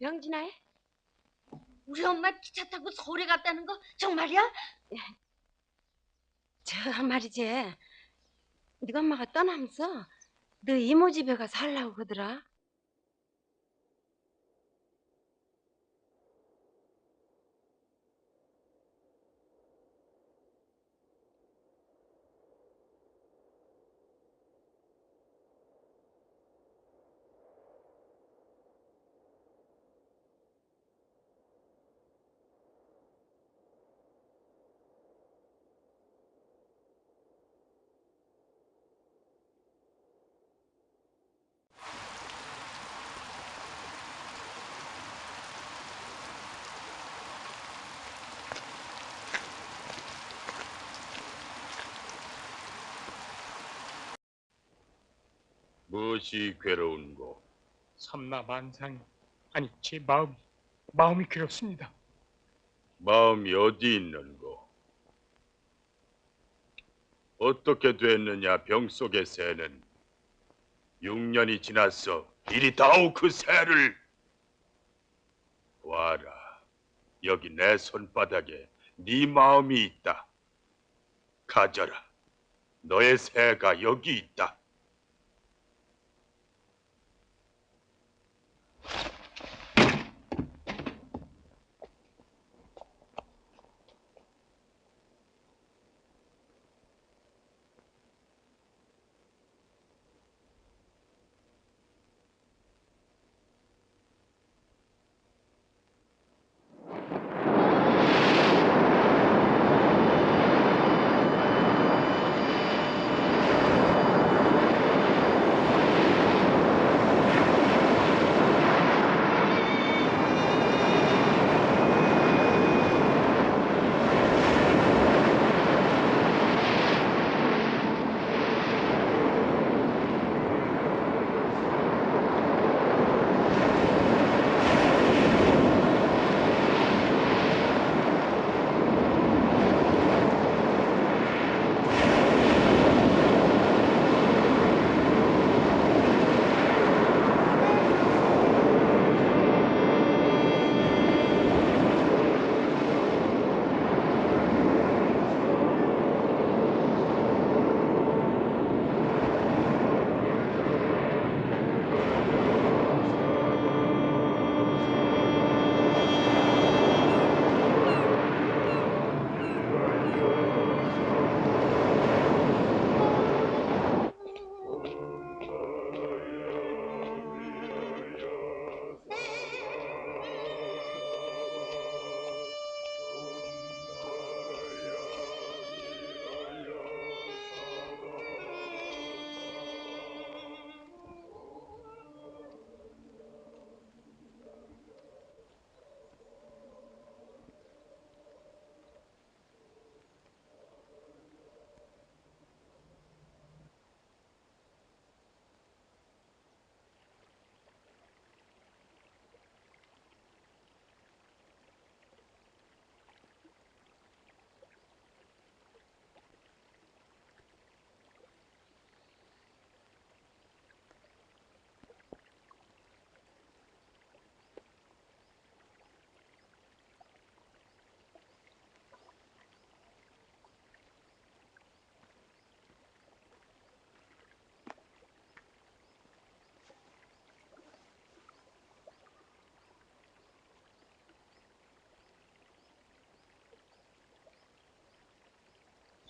병진아, 우리 엄마 기차 타고 서울에 갔다는 거 정말이야? 저 말이지. 네가 엄마가 떠나면서 너 이모 집에 가서 살라고 그러더라. 무엇이 괴로운고? 삼라만상이 아니 제 마음이 괴롭습니다. 마음이 어디 있는고? 어떻게 됐느냐 병 속의 새는 6년이 지났어. 이리 다오 그 새를 와라. 여기 내 손바닥에 네 마음이 있다. 가져라. 너의 새가 여기 있다.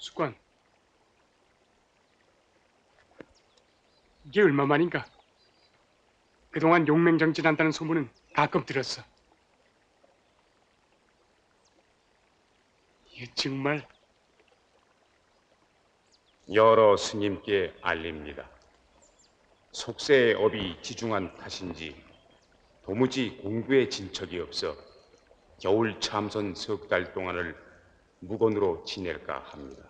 수관, 이게 얼마만인가? 그동안 용맹정진한다는 소문은 가끔 들었어. 이게 정말 여러 스님께 알립니다. 속세의 업이 지중한 탓인지 도무지 공부에 진척이 없어 겨울 참선 석 달 동안을 무건으로 지낼까 합니다.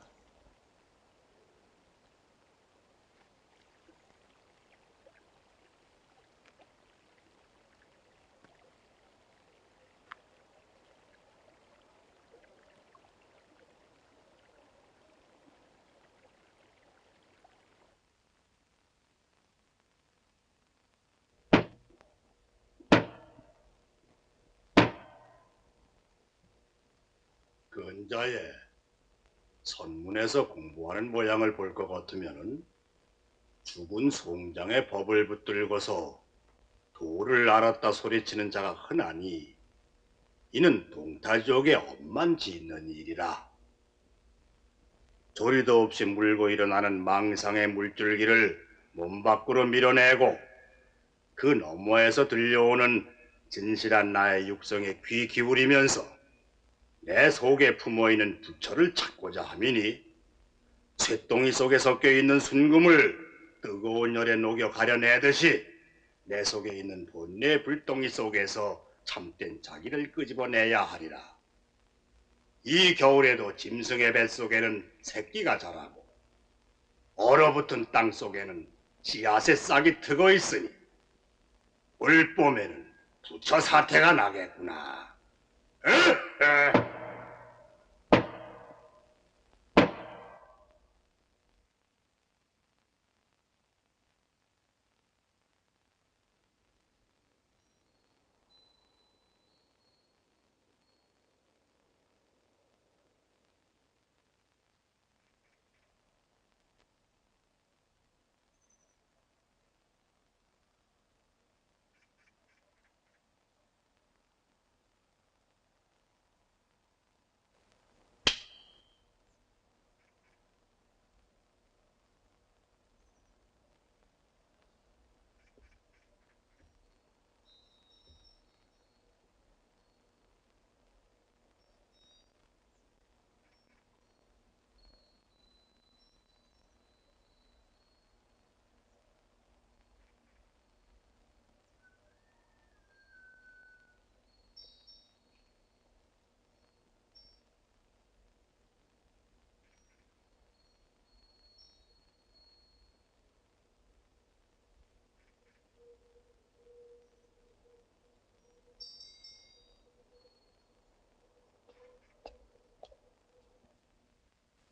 근자에 선문에서 공부하는 모양을 볼 것 같으면은 죽은 송장의 법을 붙들고서 도를 알았다 소리치는 자가 흔하니 이는 동타지옥의 업만 짓는 일이라. 조리도 없이 물고 일어나는 망상의 물줄기를 몸 밖으로 밀어내고 그 너머에서 들려오는 진실한 나의 육성에 귀 기울이면서 내 속에 품어있는 부처를 찾고자 함이니 쇳덩이 속에 섞여있는 순금을 뜨거운 열에 녹여 가려내듯이 내 속에 있는 본래의 불덩이 속에서 참된 자기를 끄집어내야 하리라. 이 겨울에도 짐승의 뱃속에는 새끼가 자라고 얼어붙은 땅 속에는 씨앗의 싹이 트고 있으니 올 봄에는 부처 사태가 나겠구나.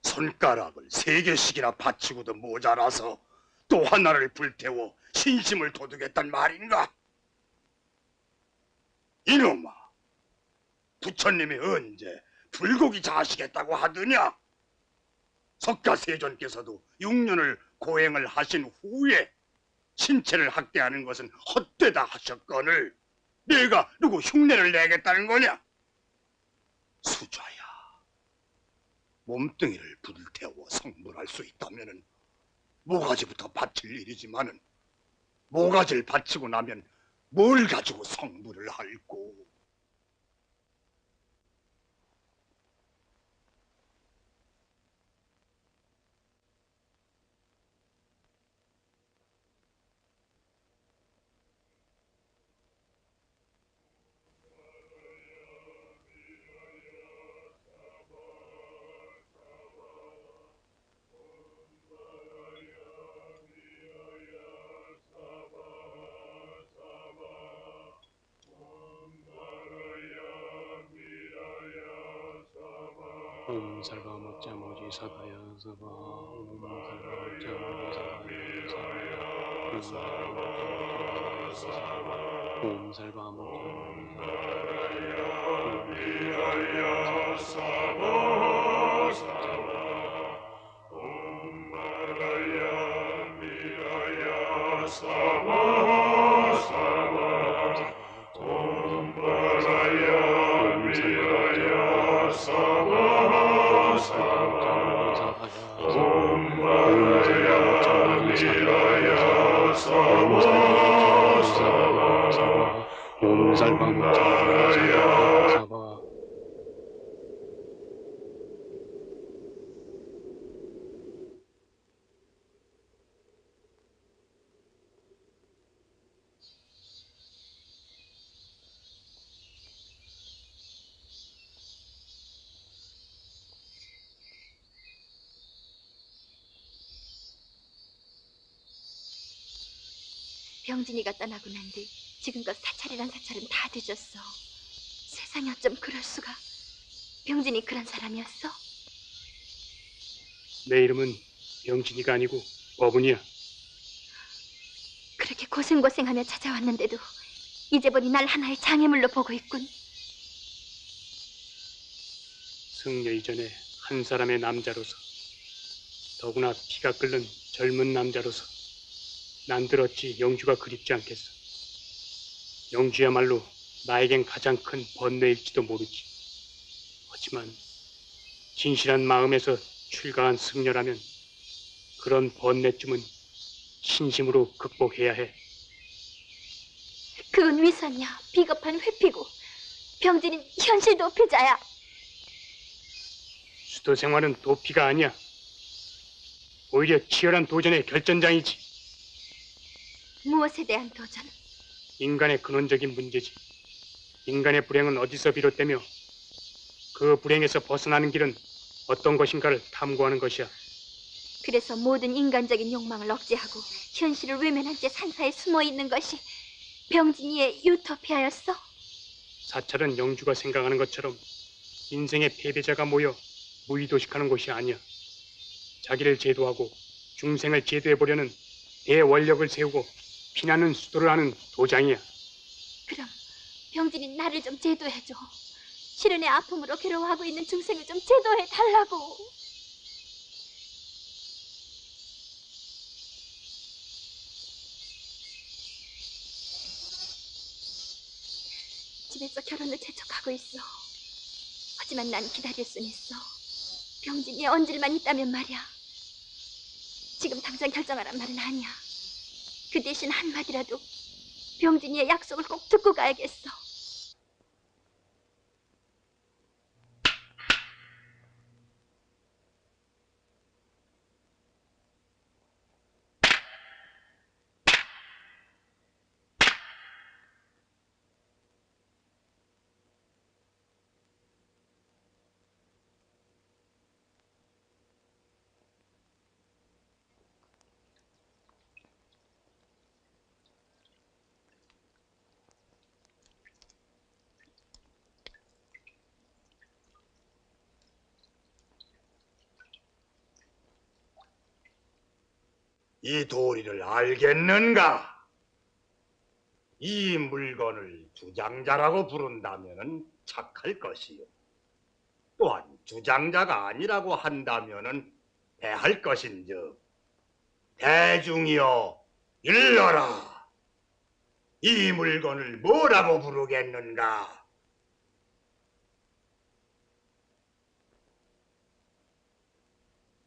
손가락을 3개씩이나 받치고도 모자라서 또 하나를 불태워 신심을 도둑했단 말인가? 이놈아, 부처님이 언제 불고기 자시겠다고 하더냐? 석가세존께서도 6년을 고행을 하신 후에 신체를 학대하는 것은 헛되다 하셨거늘 내가 누구 흉내를 내겠다는 거냐? 수자야, 몸뚱이를 불태워 성불할 수 있다면은 모가지부터 바칠 일이지만은 모가지를 바치고 나면 뭘 가지고 성불을 할꼬? 옴 살바 먹자 모지 사다야 사바 옴 살바 먹자 모지 사다야 사바 옴 살바 먹자 모지 사다야 사바 살살방 잡아. 병진이가 떠나고 난 뒤 지금껏 사찰이란 사찰은 다 뒤졌어. 세상에 어쩜 그럴 수가. 병진이 그런 사람이었어? 내 이름은 병진이가 아니고 버분이야. 그렇게 고생고생하며 찾아왔는데도 이제 보니 날 하나의 장애물로 보고 있군. 승려 이전에 한 사람의 남자로서, 더구나 피가 끓는 젊은 남자로서 난들 어찌 영주가 그립지 않겠어. 영주야말로 나에겐 가장 큰 번뇌일지도 모르지. 하지만 진실한 마음에서 출가한 승려라면 그런 번뇌쯤은 신심으로 극복해야 해. 그건 위선이야. 비겁한 회피고. 병진이는 현실 도피자야. 수도 생활은 도피가 아니야. 오히려 치열한 도전의 결전장이지. 무엇에 대한 도전? 인간의 근원적인 문제지. 인간의 불행은 어디서 비롯되며 그 불행에서 벗어나는 길은 어떤 것인가를 탐구하는 것이야. 그래서 모든 인간적인 욕망을 억제하고 현실을 외면한 채 산사에 숨어 있는 것이 병진이의 유토피아였어? 사찰은 영주가 생각하는 것처럼 인생의 패배자가 모여 무의도식하는 곳이 아니야. 자기를 제도하고 중생을 제도해보려는 대원력을 세우고 피나는 수도를 하는 도장이야. 그럼 병진이 나를 좀 제도해줘. 실은의 아픔으로 괴로워하고 있는 중생을 좀 제도해달라고. 집에서 결혼을 재촉하고 있어. 하지만 난 기다릴 순 있어. 병진이의 언질만 있다면 말이야. 지금 당장 결정하란 말은 아니야. 그 대신 한마디라도 병진이의 약속을 꼭 듣고 가야겠어. 이 도리를 알겠는가? 이 물건을 주장자라고 부른다면은 착할 것이요. 또한 주장자가 아니라고 한다면은 패할 것인즉 대중이여 일러라. 이 물건을 뭐라고 부르겠는가?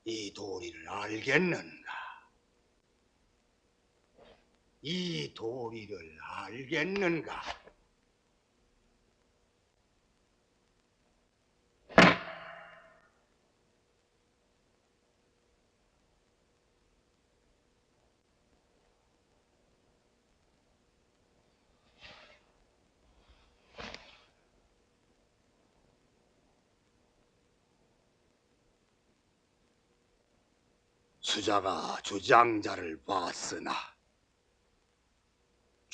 이 도리를 알겠는가? 이 도리를 알겠는가? 수자가 주장자를 봤으나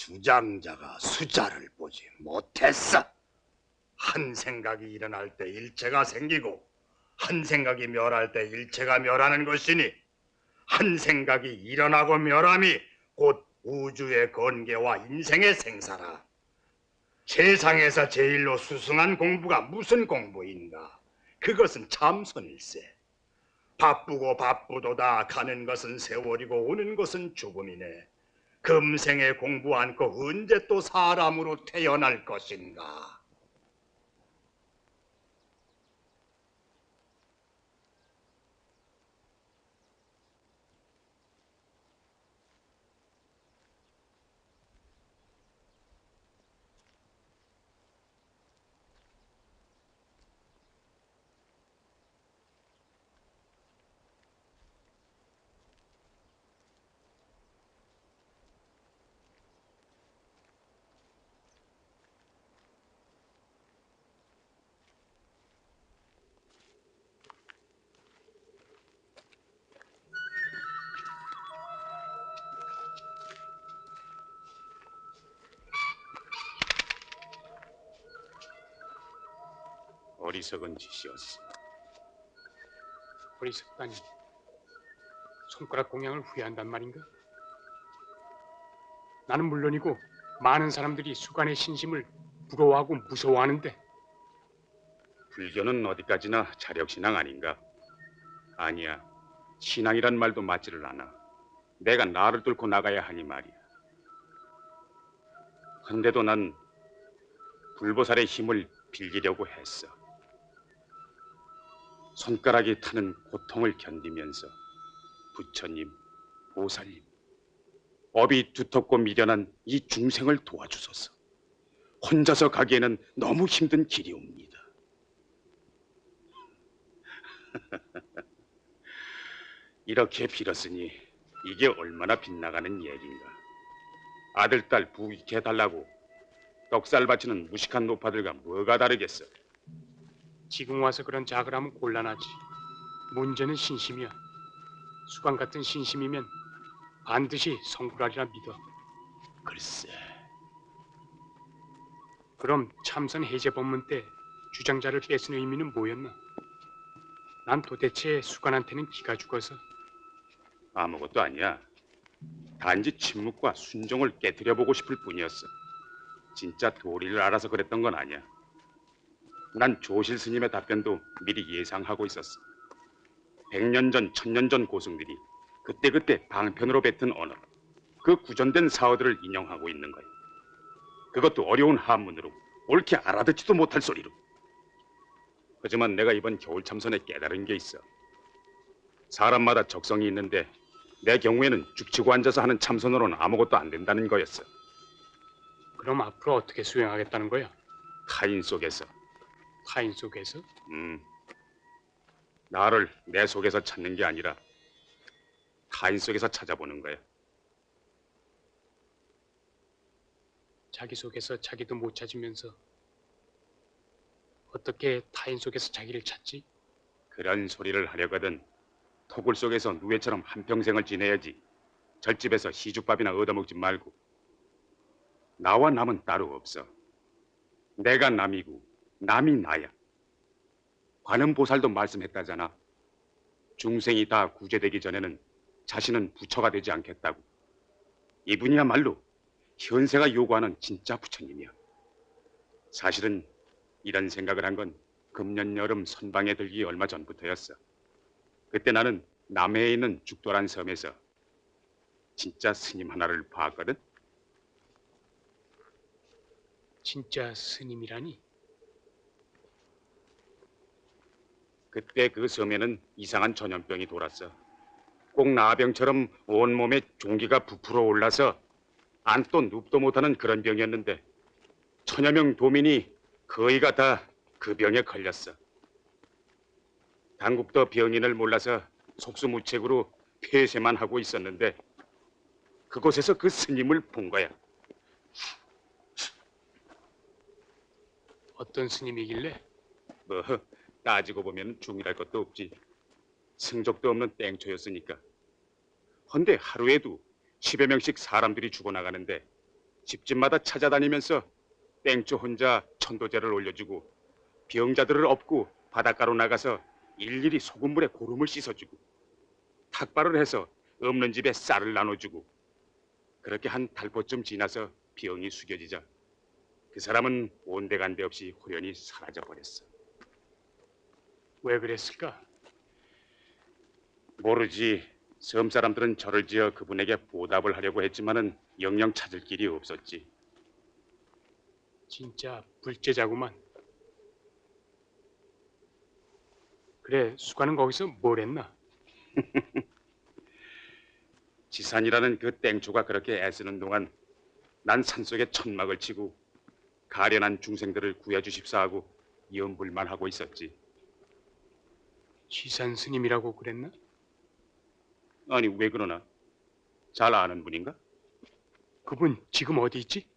주장자가 수자를 보지 못했어. 한 생각이 일어날 때 일체가 생기고 한 생각이 멸할 때 일체가 멸하는 것이니 한 생각이 일어나고 멸함이 곧 우주의 건계와 인생의 생사라. 세상에서 제일로 수승한 공부가 무슨 공부인가? 그것은 참선일세. 바쁘고 바쁘도다 가는 것은 세월이고 오는 것은 죽음이네. 금생에 공부 않고 언제 또 사람으로 태어날 것인가? 어리석은 짓이었어. 어리석다니. 손가락 공양을 후회한단 말인가? 나는 물론이고 많은 사람들이 수간의 신심을 부러워하고 무서워하는데 불교는 어디까지나 자력신앙 아닌가? 아니야. 신앙이란 말도 맞지를 않아. 내가 나를 뚫고 나가야 하니 말이야. 근데도 난 불보살의 힘을 빌리려고 했어. 손가락이 타는 고통을 견디면서 부처님, 보살님, 업이 두텁고 미련한 이 중생을 도와주소서. 혼자서 가기에는 너무 힘든 길이옵니다. 이렇게 빌었으니 이게 얼마나 빗나가는 얘긴가. 아들, 딸 부익해 해달라고 떡살 바치는 무식한 노파들과 뭐가 다르겠어. 지금 와서 그런 작을 하면 곤란하지. 문제는 신심이야. 수간 같은 신심이면 반드시 성불하리라 믿어. 글쎄. 그럼 참선 해제 법문 때 주장자를 뺏은 의미는 뭐였나? 난 도대체 수간한테는 기가 죽어서. 아무것도 아니야. 단지 침묵과 순종을 깨뜨려보고 싶을 뿐이었어. 진짜 도리를 알아서 그랬던 건 아니야. 난 조실 스님의 답변도 미리 예상하고 있었어. 100년 전, 1000년 전 고승들이 그때그때 방편으로 뱉은 언어, 그 구전된 사어들을 인용하고 있는 거야. 그것도 어려운 한문으로, 옳게 알아듣지도 못할 소리로. 하지만 내가 이번 겨울 참선에 깨달은 게 있어. 사람마다 적성이 있는데 내 경우에는 죽치고 앉아서 하는 참선으로는 아무것도 안 된다는 거였어. 그럼 앞으로 어떻게 수행하겠다는 거야? 타인 속에서. 타인 속에서? 나를 내 속에서 찾는 게 아니라 타인 속에서 찾아보는 거야. 자기 속에서 자기도 못 찾으면서 어떻게 타인 속에서 자기를 찾지? 그런 소리를 하려거든 토굴 속에서 누에처럼 한평생을 지내야지. 절집에서 시죽밥이나 얻어먹지 말고. 나와 남은 따로 없어. 내가 남이고 남이 나야. 관음보살도 말씀했다잖아. 중생이 다 구제되기 전에는 자신은 부처가 되지 않겠다고. 이분이야말로 현세가 요구하는 진짜 부처님이야. 사실은 이런 생각을 한 건 금년 여름 선방에 들기 얼마 전부터였어. 그때 나는 남해에 있는 죽도란 섬에서 진짜 스님 하나를 봤거든. 진짜 스님이라니? 그때 그 섬에는 이상한 전염병이 돌았어. 꼭 나병처럼 온몸에 종기가 부풀어 올라서 앉도 눕도 못하는 그런 병이었는데 천여 명 도민이 거의가 다 그 병에 걸렸어. 당국도 병인을 몰라서 속수무책으로 폐쇄만 하고 있었는데 그곳에서 그 스님을 본 거야. 어떤 스님이길래? 뭐 따지고 보면 중이랄 것도 없지. 승적도 없는 땡초였으니까. 헌데 하루에도 10여 명씩 사람들이 죽어나가는데 집집마다 찾아다니면서 땡초 혼자 천도제를 올려주고 병자들을 업고 바닷가로 나가서 일일이 소금물에 고름을 씻어주고 탁발을 해서 없는 집에 쌀을 나눠주고 그렇게 한 달포쯤 지나서 병이 숙여지자 그 사람은 온데간데 없이 호련히 사라져버렸어. 왜 그랬을까? 모르지. 섬 사람들은 절을 지어 그분에게 보답을 하려고 했지만은 영영 찾을 길이 없었지. 진짜 불제자구만. 그래, 수가는 거기서 뭘 했나? 지산이라는 그 땡초가 그렇게 애쓰는 동안 난 산속에 천막을 치고 가련한 중생들을 구해주십사 하고 염불만 하고 있었지. 지산 스님이라고 그랬나? 아니 왜 그러나? 잘 아는 분인가? 그분 지금 어디 있지?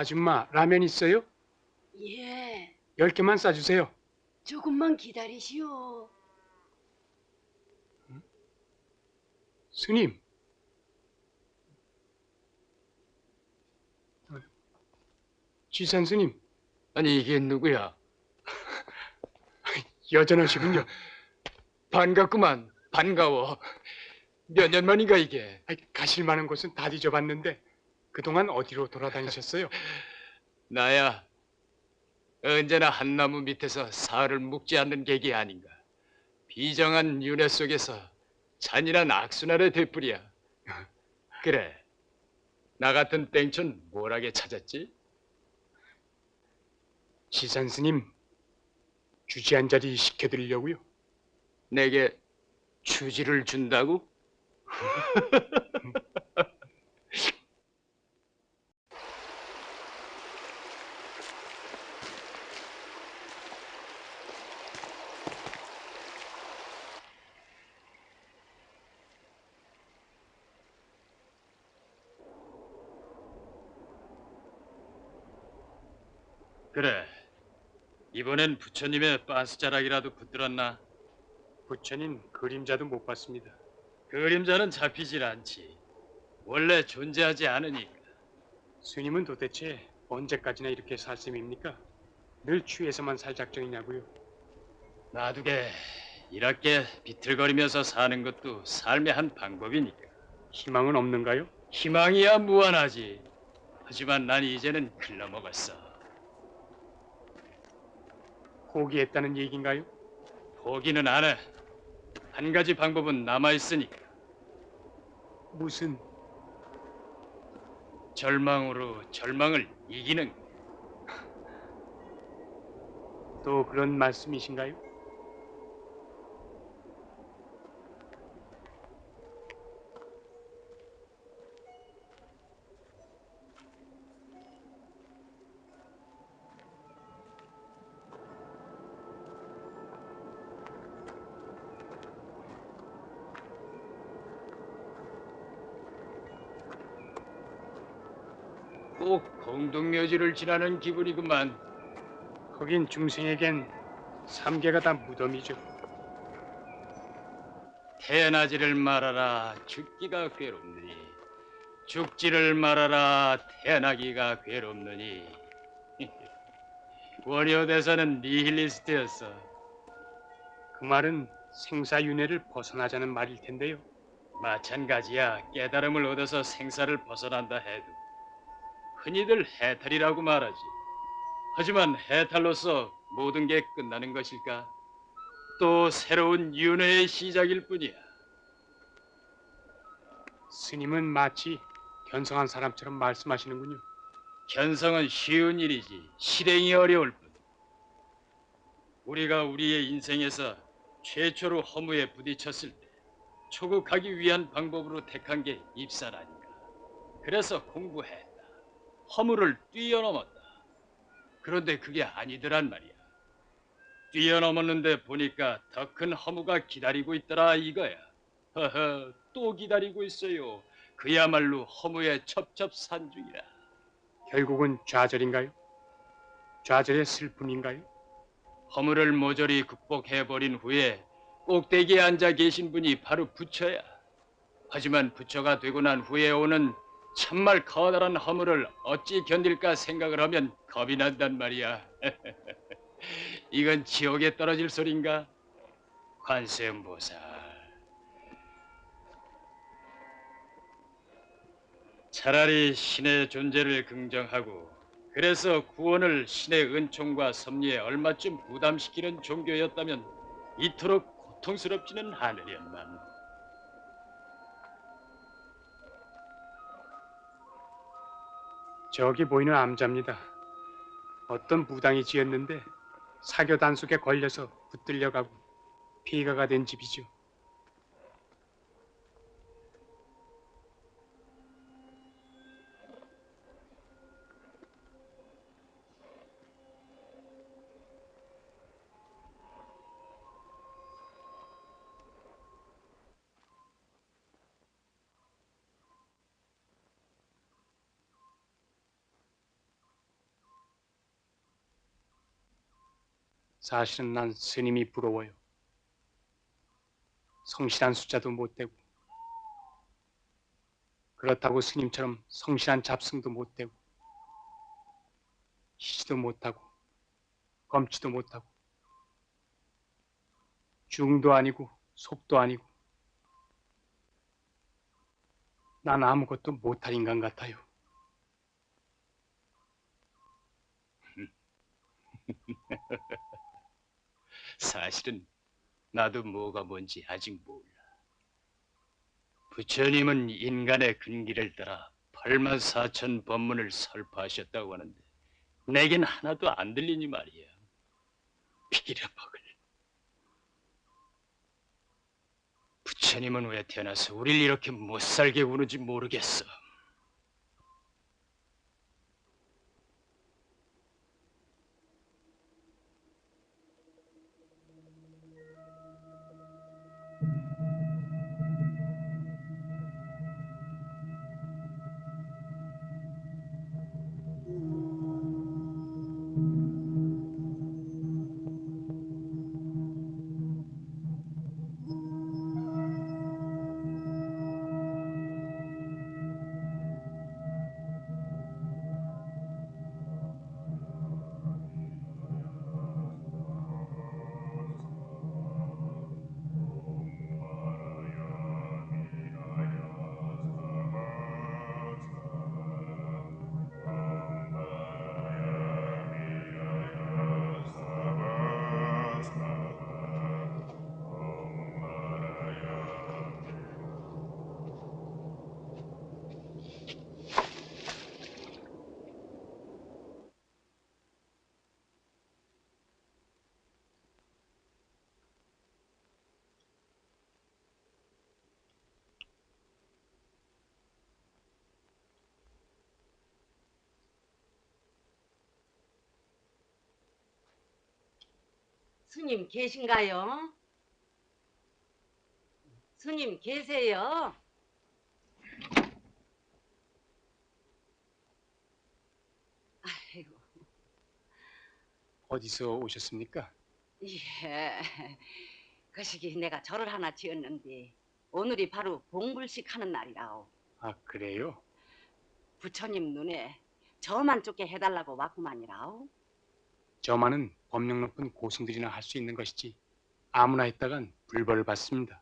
아줌마, 라면 있어요? 예, 10개만 싸주세요. 조금만 기다리시오. 스님. 지산 스님. 아니 이게 누구야? 여전하시군요. 반갑구만. 반가워. 몇 년 만인가 이게? 가실 만한 곳은 다 뒤져봤는데 그동안 어디로 돌아다니셨어요? 나야 언제나 한 나무 밑에서 사흘을 묵지 않는 객이 아닌가. 비정한 윤회 속에서 잔인한 악순환의 되풀이야. 그래, 나 같은 땡촌 뭘 하게 찾았지? 지산 스님, 주지 한 자리 시켜드리려고요. 내게 주지를 준다고? 그래, 이번엔 부처님의 빤스자락이라도 붙들었나? 부처님 그림자도 못 봤습니다. 그림자는 잡히질 않지. 원래 존재하지 않으니까. 스님은 도대체 언제까지나 이렇게 살 셈입니까? 늘 취해서만 살 작정이냐고요. 놔두게 이렇게 비틀거리면서 사는 것도 삶의 한 방법이니까. 희망은 없는가요? 희망이야 무한하지. 하지만 난 이제는 글러먹었어. 포기했다는 얘기인가요? 포기는 안 해. 한 가지 방법은 남아있으니까. 무슨? 절망으로 절망을 이기는. 또 그런 말씀이신가요? 꼭 공동묘지를 지나는 기분이구만. 거긴 중생에겐 삼계가 다 무덤이죠. 태어나지를 말아라 죽기가 괴롭느니, 죽지를 말아라 태어나기가 괴롭느니. 원효 대사는 니힐리스트였어. 그 말은 생사윤회를 벗어나자는 말일 텐데요. 마찬가지야. 깨달음을 얻어서 생사를 벗어난다 해도 흔히들 해탈이라고 말하지. 하지만 해탈로서 모든 게 끝나는 것일까? 또 새로운 윤회의 시작일 뿐이야. 스님은 마치 견성한 사람처럼 말씀하시는군요. 견성은 쉬운 일이지 실행이 어려울 뿐. 우리가 우리의 인생에서 최초로 허무에 부딪혔을 때 초국하기 위한 방법으로 택한 게 입산 아닌가. 그래서 공부했다. 허무를 뛰어넘었다. 그런데 그게 아니더란 말이야. 뛰어넘었는데 보니까 더 큰 허무가 기다리고 있더라 이거야. 허허, 또 기다리고 있어요. 그야말로 허무의 첩첩산중이라. 결국은 좌절인가요? 좌절의 슬픔인가요? 허무를 모조리 극복해버린 후에 꼭대기에 앉아 계신 분이 바로 부처야. 하지만 부처가 되고 난 후에 오는 참말 커다란 허무를 어찌 견딜까 생각을 하면 겁이 난단 말이야. 이건 지옥에 떨어질 소린가? 관세음보살. 차라리 신의 존재를 긍정하고 그래서 구원을 신의 은총과 섭리에 얼마쯤 부담시키는 종교였다면 이토록 고통스럽지는 않으련만. 저기 보이는 암자입니다. 어떤 무당이 지었는데 사교 단속에 걸려서 붙들려가고 폐가가 된 집이죠. 사실은 난 스님이 부러워요. 성실한 숫자도 못 되고 그렇다고 스님처럼 성실한 잡승도 못 되고 시도 못하고 검치도 못하고 중도 아니고 속도 아니고 난 아무것도 못할 인간 같아요. 사실은 나도 뭐가 뭔지 아직 몰라. 부처님은 인간의 근기를 따라 8만 4천 법문을 설파하셨다고 하는데 내겐 하나도 안 들리니 말이야. 빌어먹을. 부처님은 왜 태어나서 우릴 이렇게 못살게 구는지 모르겠어. 스님 계신가요? 스님 계세요? 아이고. 어디서 오셨습니까? 예. 그 시기 내가 절을 하나 지었는데 오늘이 바로 봉불식 하는 날이라오. 아, 그래요? 부처님 눈에 저만 쫓게 해달라고 왔구만이라오. 저만은 법령 높은 고승들이나 할 수 있는 것이지 아무나 했다간 불벌을 받습니다.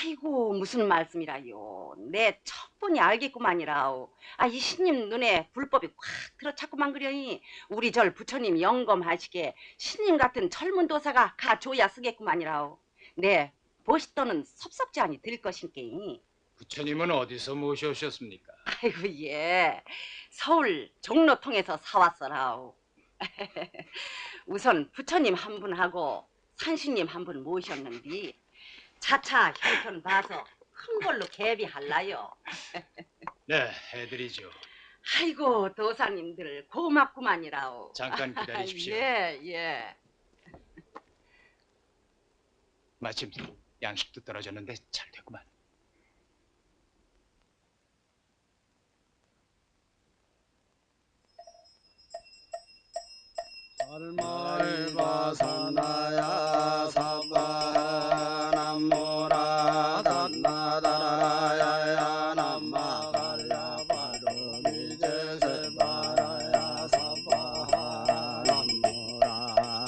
아이고 무슨 말씀이라요. 내 척분이 알겠구만이라오. 이 신님 눈에 불법이 확 들어찼구만 그려니 우리 절 부처님 영검하시게 신님 같은 젊은 도사가 가줘야 쓰겠구만이라오. 내 보시더는 섭섭지 않이 들 것인께. 부처님은 어디서 모셔오셨습니까? 아이고 예, 서울 종로통에서 사왔어라오. 우선 부처님 한 분하고 산신님 한 분 모셨는데 차차 형편 봐서 큰 걸로 개비할라요. 네, 해드리죠. 아이고 도사님들 고맙구만이라오. 잠깐 기다리십시오. 예, 예. 마침 양식도 떨어졌는데 잘 됐구만. 얼마를 벗어나야 사바 남모라 단나다라야야 남마갈야 바로미제세 바라야 사바 남모라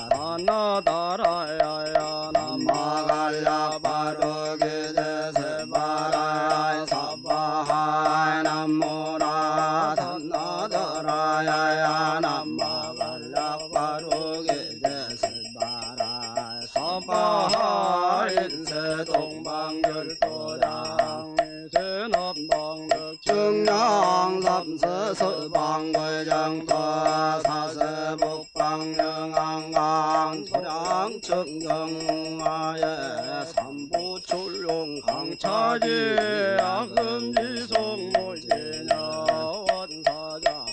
단나다라야야 남마갈야 바로미제세 바라야 사바 남모라 단나다라야야 남마갈야 인세 동방결도량 제남방득 증량 삼세 서방괴장도 사세 북방영안강 소량 청경하에 삼부출용 강차지 악음지 송물지냐 원사자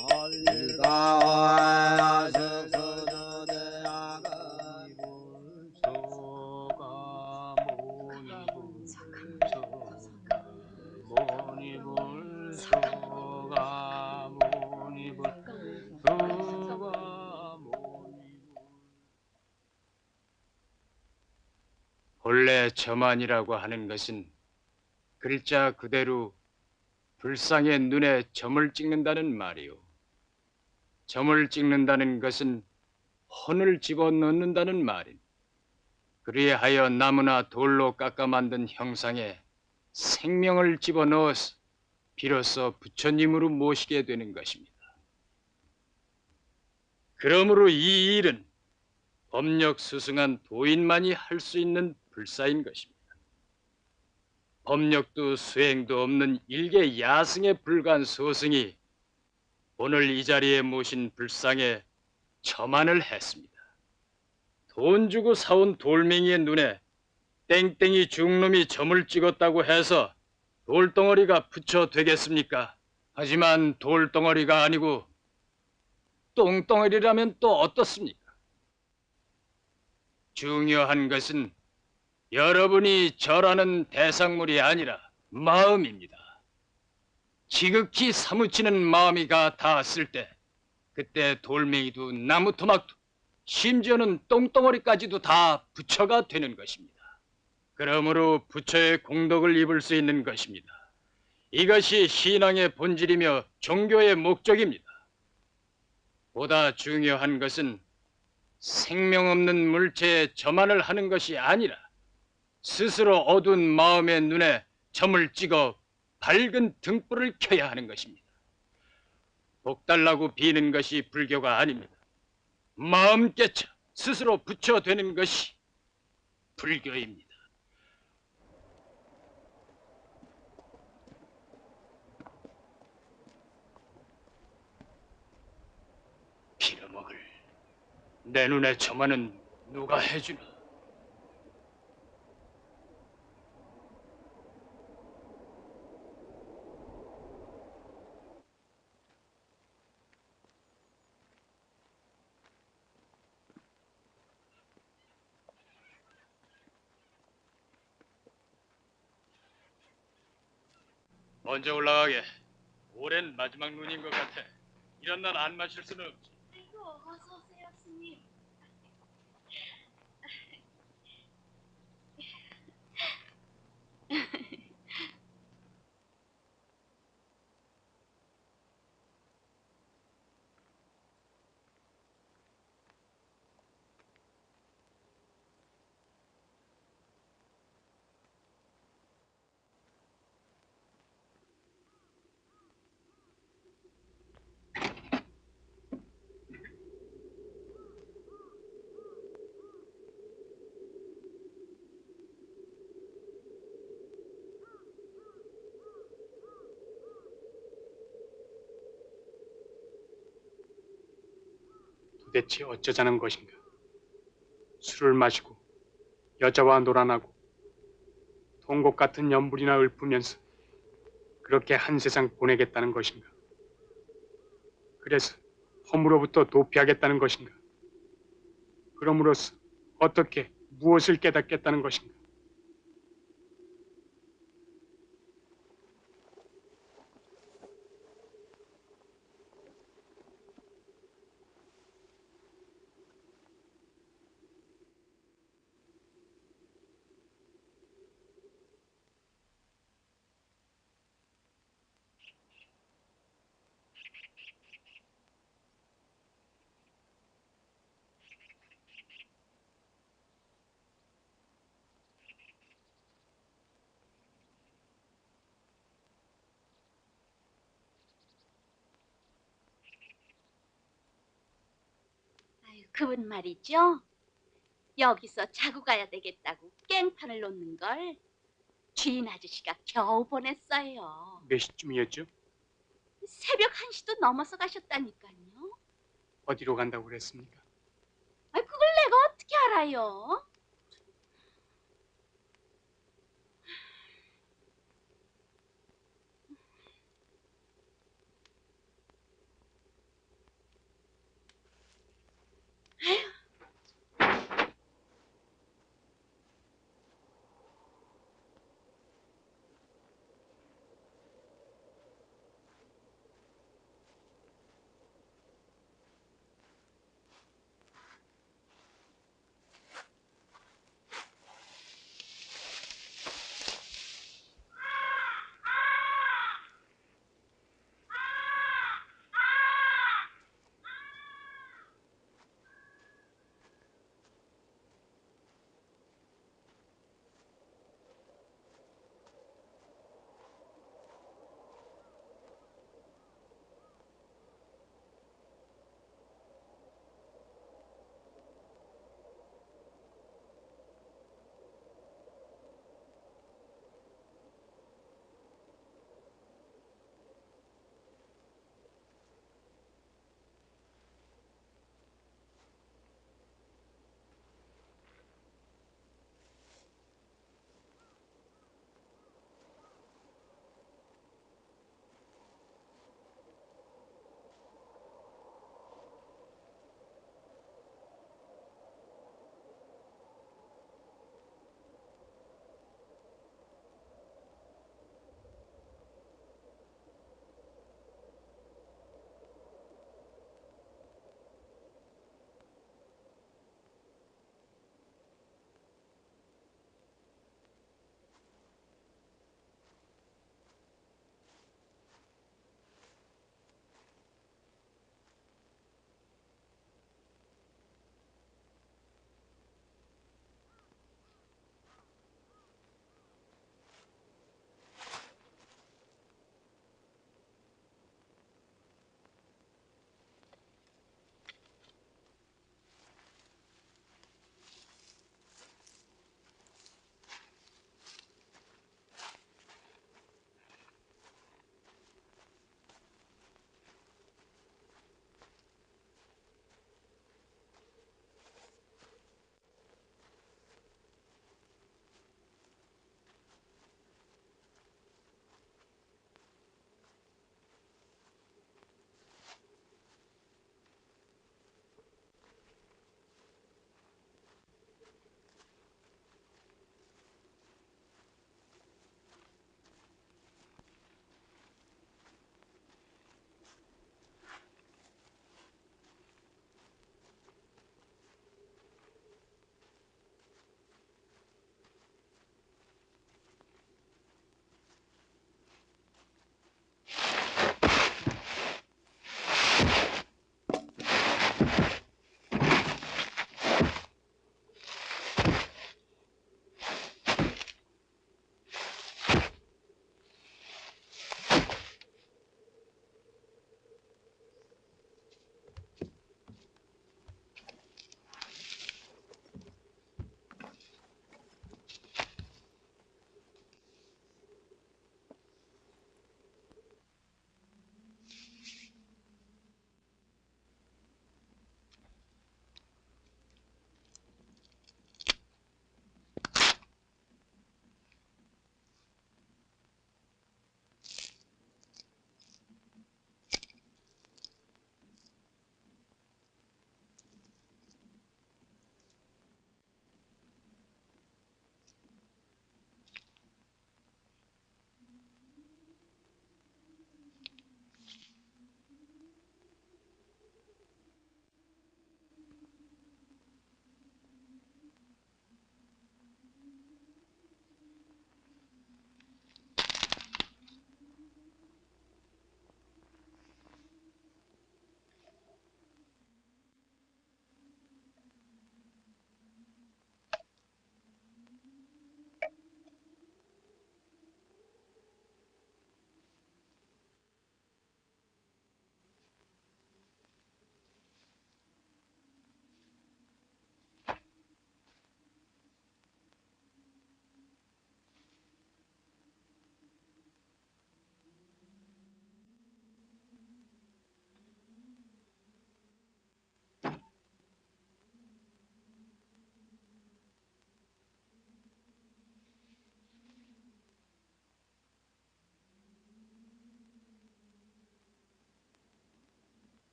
일가와야 본래 점안이라고 하는 것은 글자 그대로 불상의 눈에 점을 찍는다는 말이요. 점을 찍는다는 것은 혼을 집어넣는다는 말임. 그리하여 나무나 돌로 깎아 만든 형상에 생명을 집어넣어서 비로소 부처님으로 모시게 되는 것입니다. 그러므로 이 일은 법력 수승한 도인만이 할 수 있는 불사인 것입니다. 법력도 수행도 없는 일개 야승에 불과한 소승이 오늘 이 자리에 모신 불상에 점안을 했습니다. 돈 주고 사온 돌멩이의 눈에 땡땡이 중놈이 점을 찍었다고 해서 돌덩어리가 부처 되겠습니까? 하지만 돌덩어리가 아니고 똥덩어리라면 또 어떻습니까? 중요한 것은 여러분이 절하는 대상물이 아니라 마음입니다. 지극히 사무치는 마음이가 닿았을 때 그때 돌멩이도 나무 토막도 심지어는 똥덩어리까지도 다 부처가 되는 것입니다. 그러므로 부처의 공덕을 입을 수 있는 것입니다. 이것이 신앙의 본질이며 종교의 목적입니다. 보다 중요한 것은 생명 없는 물체에 점안을 하는 것이 아니라 스스로 어두운 마음의 눈에 점을 찍어 밝은 등불을 켜야 하는 것입니다. 복 달라고 비는 것이 불교가 아닙니다. 마음 깨쳐 스스로 부처 되는 것이 불교입니다. 빌어먹을 내 눈에 점안은 누가 해주나? 먼저 올라가게. 올해는 마지막 눈인 것 같아. 이런 날 안 마실 수는 없지. 아이고, 어서 오세요, 스님. 도대체 어쩌자는 것인가? 술을 마시고 여자와 놀아나고 동곡 같은 연불이나 읊으면서 그렇게 한 세상 보내겠다는 것인가? 그래서 허물로부터 도피하겠다는 것인가? 그럼으로써 어떻게 무엇을 깨닫겠다는 것인가? 그분 말이죠. 여기서 자고 가야 되겠다고 깽판을 놓는 걸 주인 아저씨가 겨우 보냈어요. 몇 시쯤이었죠? 새벽 1시도 넘어서 가셨다니까요. 어디로 간다고 그랬습니까? 그걸 내가 어떻게 알아요?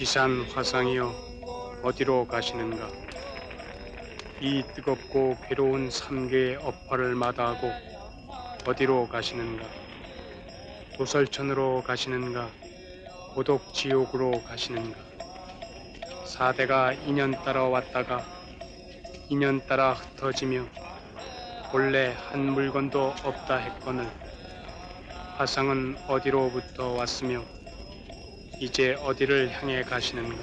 지산 화상이여 어디로 가시는가? 이 뜨겁고 괴로운 삼계의 업화를 마다하고 어디로 가시는가? 도설천으로 가시는가? 고독 지옥으로 가시는가? 사대가 인연 따라 왔다가 인연 따라 흩어지며 본래 한 물건도 없다 했거늘 화상은 어디로부터 왔으며 이제 어디를 향해 가시는가?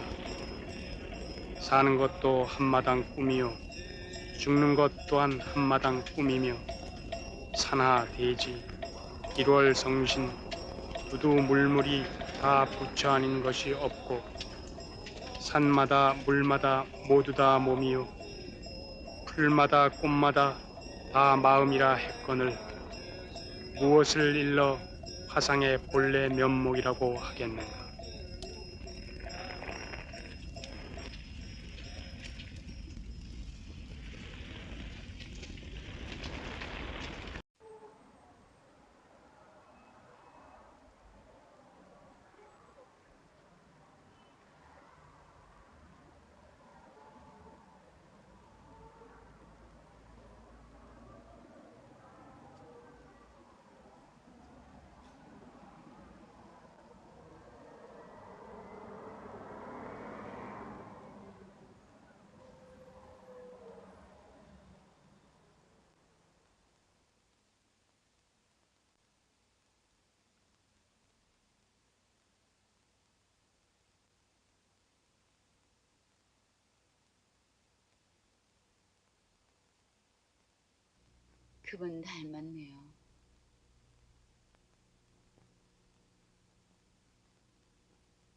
사는 것도 한마당 꿈이요 죽는 것 또한 한마당 꿈이며 산하 대지 일월 성신 두두 물물이 다 부처 아닌 것이 없고 산마다 물마다 모두 다 몸이요 풀마다 꽃마다 다 마음이라 했거늘 무엇을 일러 화상의 본래 면목이라고 하겠는가? 그분 닮았네요.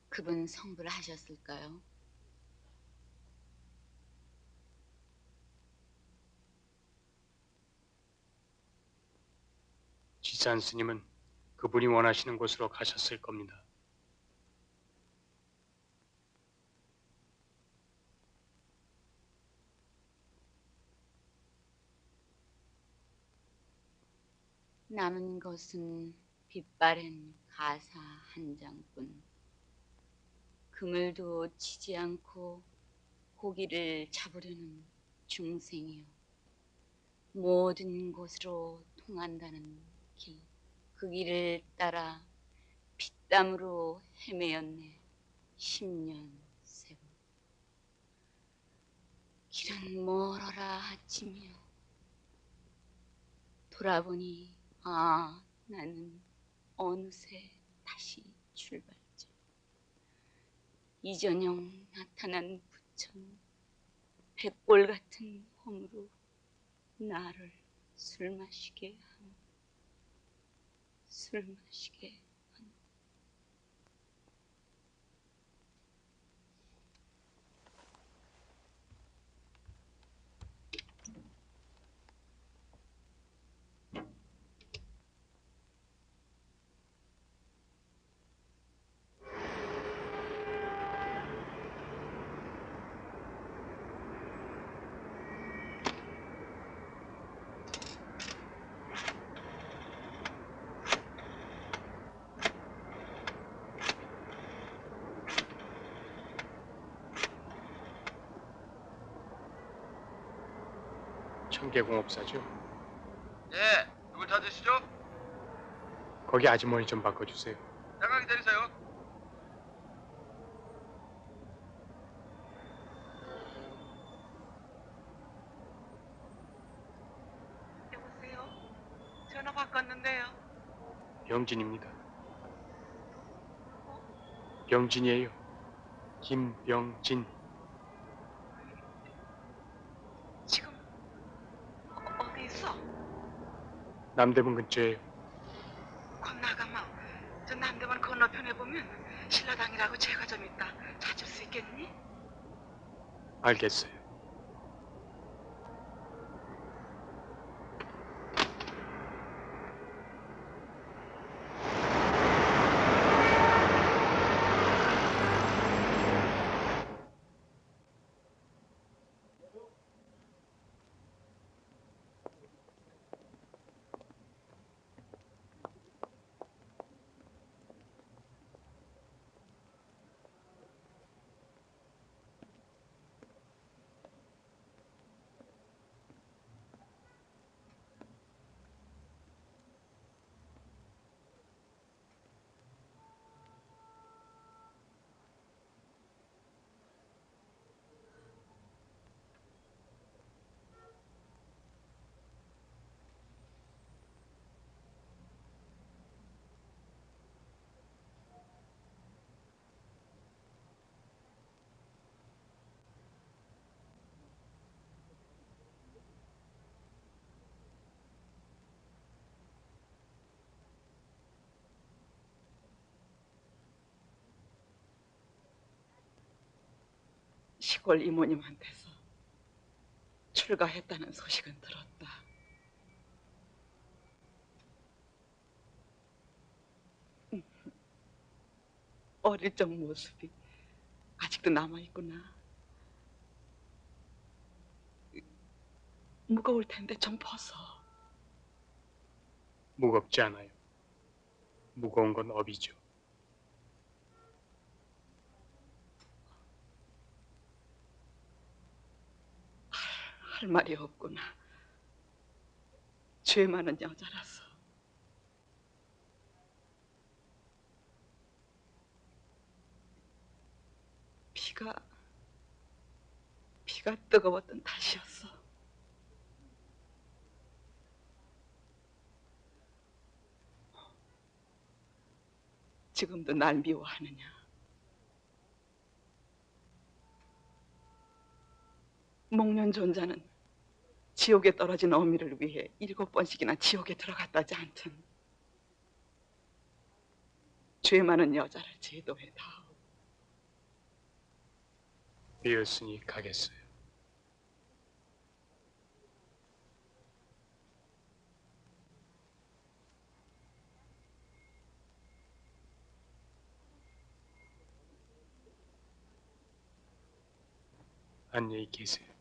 그분 성불 하셨을까요? 지산 스님은 그분이 원하시는 곳으로 가셨을 겁니다. 남은 것은 빛바랜 가사 한 장뿐. 그물도 치지 않고 고기를 잡으려는 중생이요. 모든 곳으로 통한다는 길. 그 길을 따라 피땀으로 헤매었네. 10년 세월. 길은 멀어라 하치며 돌아보니 나는 어느새 다시 출발자. 이전형 나타난 부처는 백골 같은 험으로 나를 술 마시게 하며 술 마시게 하며 청계공업사죠? 예, 누굴 찾으시죠? 거기 아주머니 좀 바꿔주세요. 잠깐 기다리세요. 여보세요? 전화 바꿨는데요. 병진입니다. 병진이에요. 김병진. 지금 어디 있어? 남대문 근처에요. 건나가마 저 남대문 건너편에 보면 신라당이라고 제과점 있다. 찾을 수 있겠니? 알겠어요. 시골 이모님한테서 출가했다는 소식은 들었다. 어릴 적 모습이 아직도 남아있구나. 무거울 텐데 좀 벗어. 무겁지 않아요. 무거운 건 업이죠. 할 말이 없구나. 죄 많은 여자라서. 피가 뜨거웠던 탓이었어. 지금도 날 미워하느냐? 목련 존자는 지옥에 떨어진 어미를 위해 7번씩이나 지옥에 들어갔다지 않든 죄 많은 여자를 제도해 다오. 미웠으니 가겠어요. 안녕히 계세요.